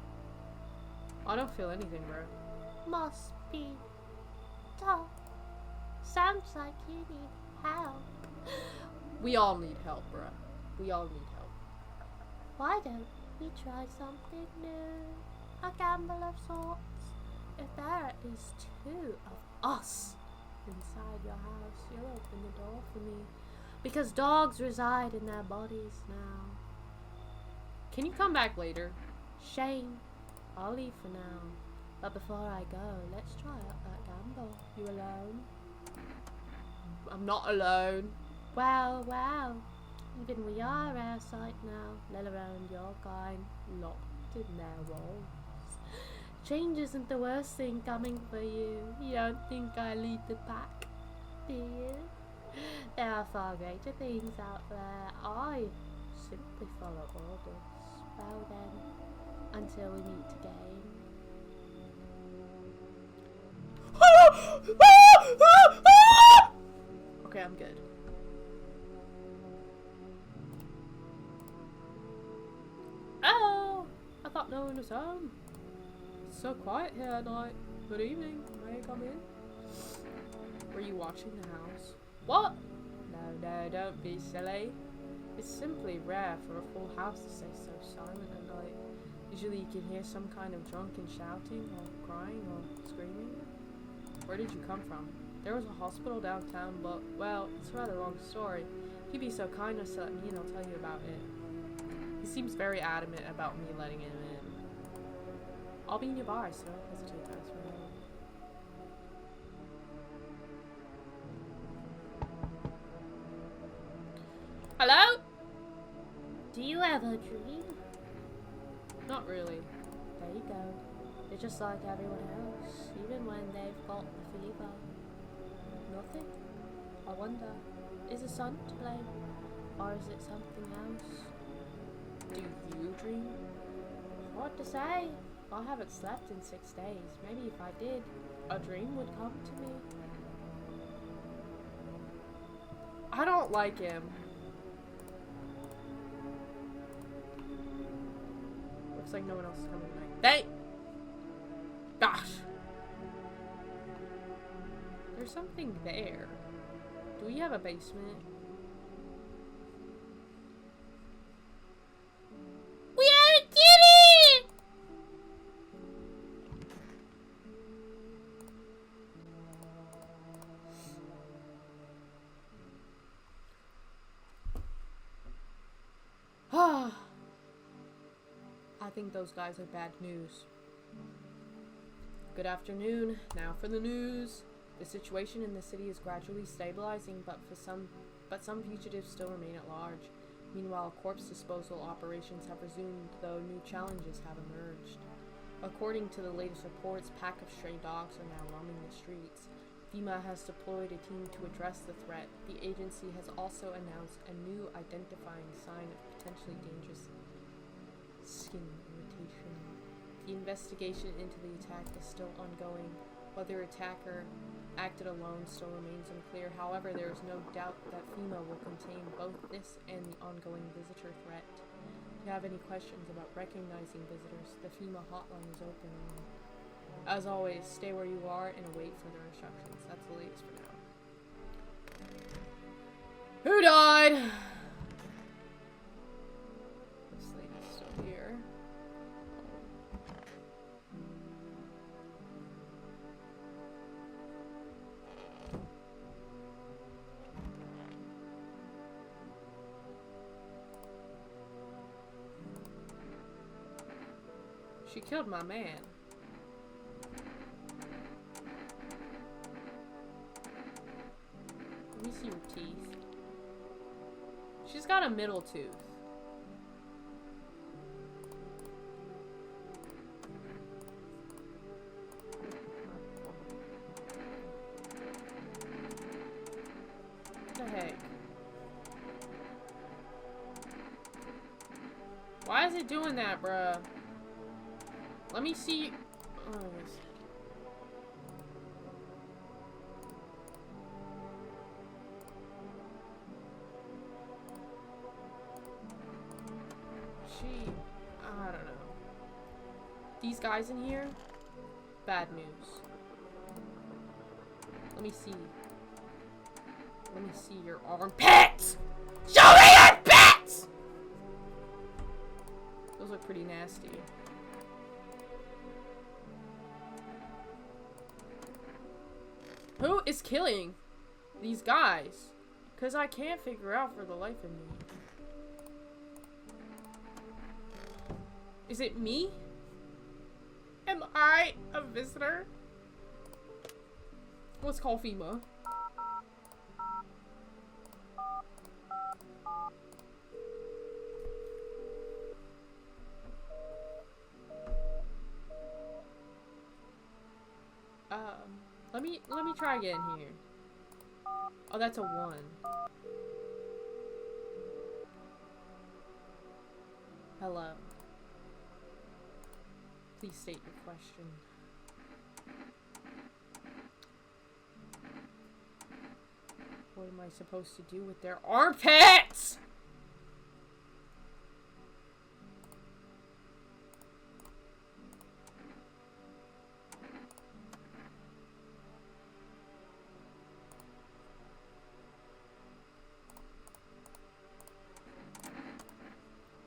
I don't feel anything, bro. Must be tough. Sounds like you need help. We all need help, bruh. We all need help. Why don't we try something new? A gamble of sorts. If there are at least 2 of us inside your house, you'll open the door for me. Because dogs reside in their bodies now. Can you come back later? Shame. I'll leave for now. But before I go, let's try out that gamble. You alone? I'm not alone. Well. Even we are a rare sight now, let alone your kind, locked in their walls. Change isn't the worst thing coming for you. You don't think I lead the pack, do you? There are far greater things out there. I simply follow orders. Well then, until we meet again. Okay, I'm good. Oh, I thought no one was home. It's so quiet here at night. Good evening. May I come in? Were you watching the house? What? No, don't be silly. It's simply rare for a full house to stay so silent at night. Usually you can hear some kind of drunken shouting or crying or screaming. Where did you come from? There was a hospital downtown, but, well, it's a rather long story. If you'd be so kind as to let me in, I'll tell you about it. He seems very adamant about me letting him in. I'll be nearby, so don't hesitate to ask for help. Hello? Do you ever dream? Not really. There you go. You're just like everyone else, even when they've got the fever. Nothing? I wonder, is the sun to blame? Or is it something else? Do you dream? Hard to say. I haven't slept in 6 days. Maybe if I did, a dream would come to me. I don't like him. Looks like no one else is coming tonight. Thank gosh. There's something there. Do we have a basement? We are a kitty! Ah. I think those guys are bad news. Good afternoon. Now for the news. The situation in the city is gradually stabilizing, but some fugitives still remain at large. Meanwhile, corpse disposal operations have resumed, though new challenges have emerged. According to the latest reports, pack of stray dogs are now roaming the streets. FEMA has deployed a team to address the threat. The agency has also announced a new identifying sign of potentially dangerous skin irritation. The investigation into the attack is still ongoing. Whether attacker acted alone still remains unclear. However, there is no doubt that FEMA will contain both this and the ongoing visitor threat. If you have any questions about recognizing visitors, the FEMA hotline is open. As always, stay where you are and await further instructions. That's the latest for now. Who died? This lady's still here. She killed my man. Let me see her teeth. She's got a middle tooth. What the heck? Why is it doing that, bruh? Let me see. Oh, yes. I don't know. These guys in here? Bad news. Let me see. Let me see your armpits! Show me your pits! Those look pretty nasty. Who is killing these guys? Because I can't figure out for the life of me. Is it me? Am I a visitor? Let's call FEMA. Let me try again here. Oh, that's a 1. Hello. Please state your question. What am I supposed to do with their armpits?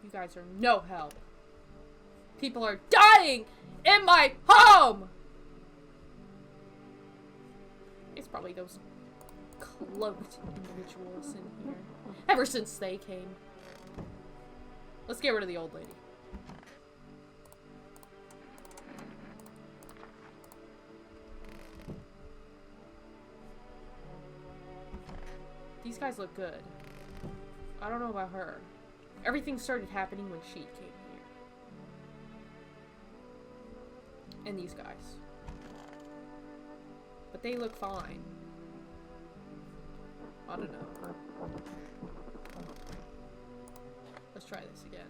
You guys are no help. People are dying in my home! It's probably those cloaked individuals in here. Ever since they came. Let's get rid of the old lady. These guys look good. I don't know about her. Everything started happening when she came here. And these guys. But they look fine. I don't know. Let's try this again.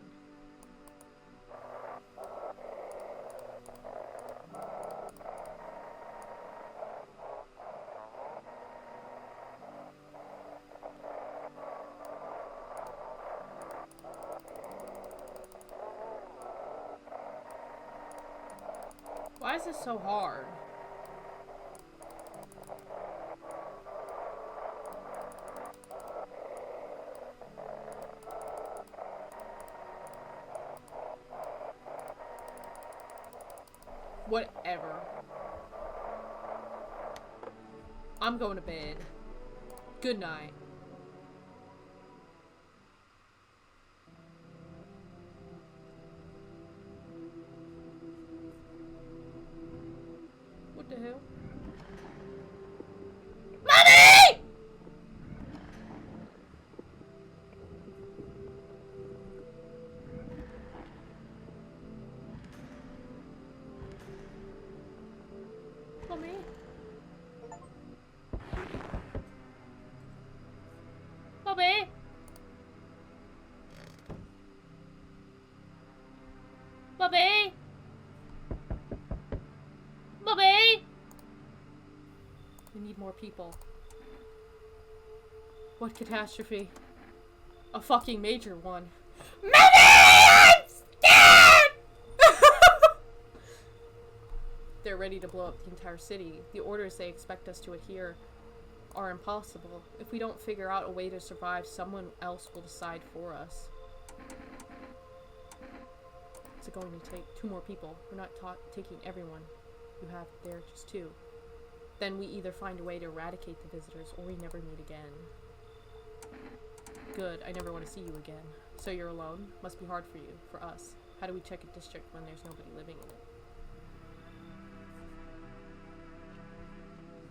Why is this so hard? Whatever. I'm going to bed. Good night. What the hell? Mommy! Mommy? Mommy? Mommy? Mommy? We need more people. What catastrophe? A fucking major one. Mommy! I'm scared! There ready to blow up the entire city. The orders they expect us to adhere are impossible. If we don't figure out a way to survive, someone else will decide for us. What's it going to take? 2 more people. We're not taking everyone you have there, just 2. Then we either find a way to eradicate the visitors, or we never meet again. Good, I never want to see you again. So you're alone? Must be hard for you, for us. How do we check a district when there's nobody living in it?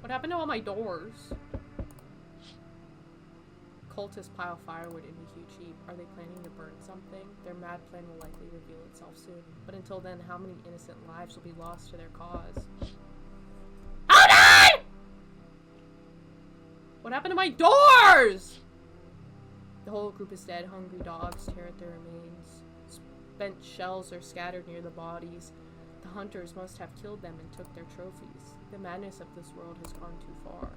What happened to all my doors? Cultists pile firewood into a huge heap. Are they planning to burn something? Their mad plan will likely reveal itself soon. But until then, how many innocent lives will be lost to their cause? Hold on! What happened to my doors? The whole group is dead. Hungry dogs tear at their remains. Spent shells are scattered near the bodies. The hunters must have killed them and took their trophies. The madness of this world has gone too far.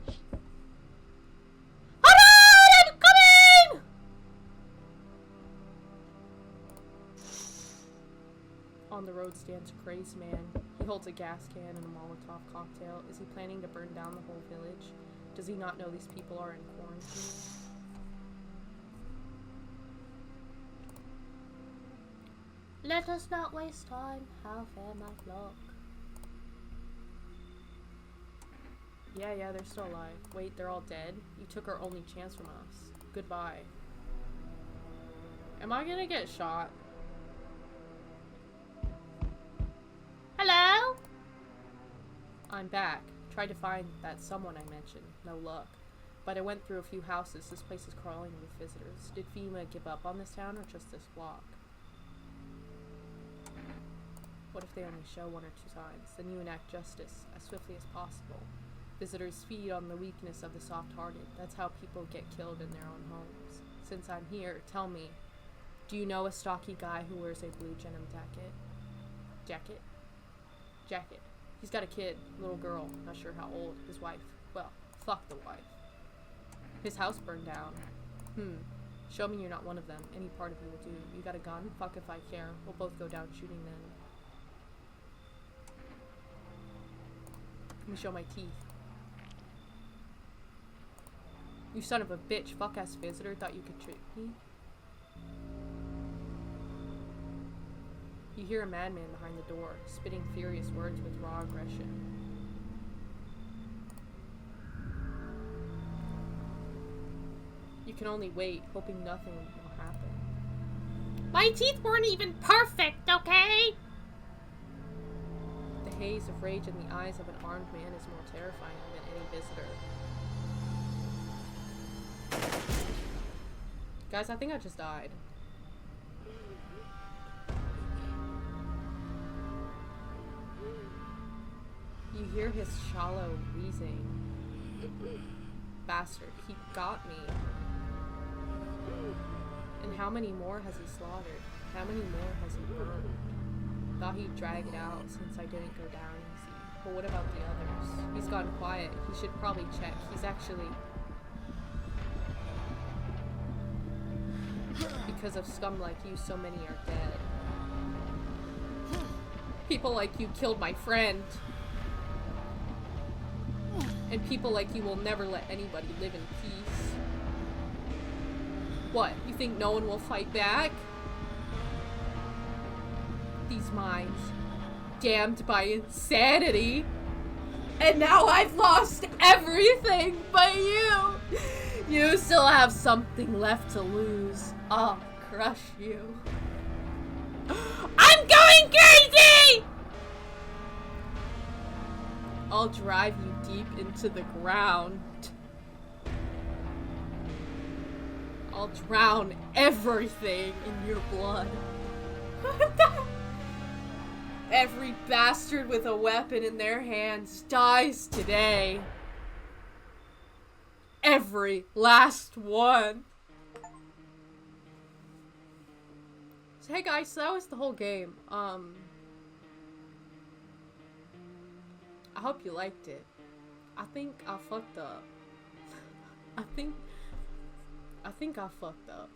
I'm coming! On the road stands a crazed man. He holds a gas can and a Molotov cocktail. Is he planning to burn down the whole village? Does he not know these people are in quarantine? Let us not waste time. How fair my flock. Yeah, they're still alive. Wait, they're all dead? You took our only chance from us. Goodbye. Am I gonna get shot? Hello? I'm back. Tried to find that someone I mentioned. No luck. But I went through a few houses. This place is crawling with visitors. Did FEMA give up on this town or just this block? What if they only show 1 or 2 signs? Then you enact justice as swiftly as possible. Visitors feed on the weakness of the soft-hearted. That's how people get killed in their own homes. Since I'm here, tell me, do you know a stocky guy who wears a blue denim jacket? He's got a kid, little girl, not sure how old. His wife, well, fuck the wife. His house burned down. Show me you're not one of them. Any part of you will do. You got a gun? Fuck if I care. We'll both go down shooting then. Let me show my teeth. You son of a bitch, fuck-ass visitor, thought you could trick me? You hear a madman behind the door, spitting furious words with raw aggression. You can only wait, hoping nothing will happen. My teeth weren't even perfect, okay? The haze of rage in the eyes of an armed man is more terrifying than any visitor. Guys, I think I just died. You hear his shallow wheezing. Bastard, he got me. And how many more has he slaughtered? How many more has he burned? Thought he'd drag it out since I didn't go down easy. But what about the others? He's gone quiet. He should probably check. He's actually... Because of scum like you, so many are dead. People like you killed my friend. And people like you will never let anybody live in peace. What, you think no one will fight back? These minds, damned by insanity. And now I've lost everything but you. You still have something left to lose. I'll crush you. I'm going crazy! I'll drive you deep into the ground. I'll drown everything in your blood. Every bastard with a weapon in their hands dies today. Every last one. So, hey guys, so that was the whole game. I hope you liked it. I think I fucked up. I think I fucked up.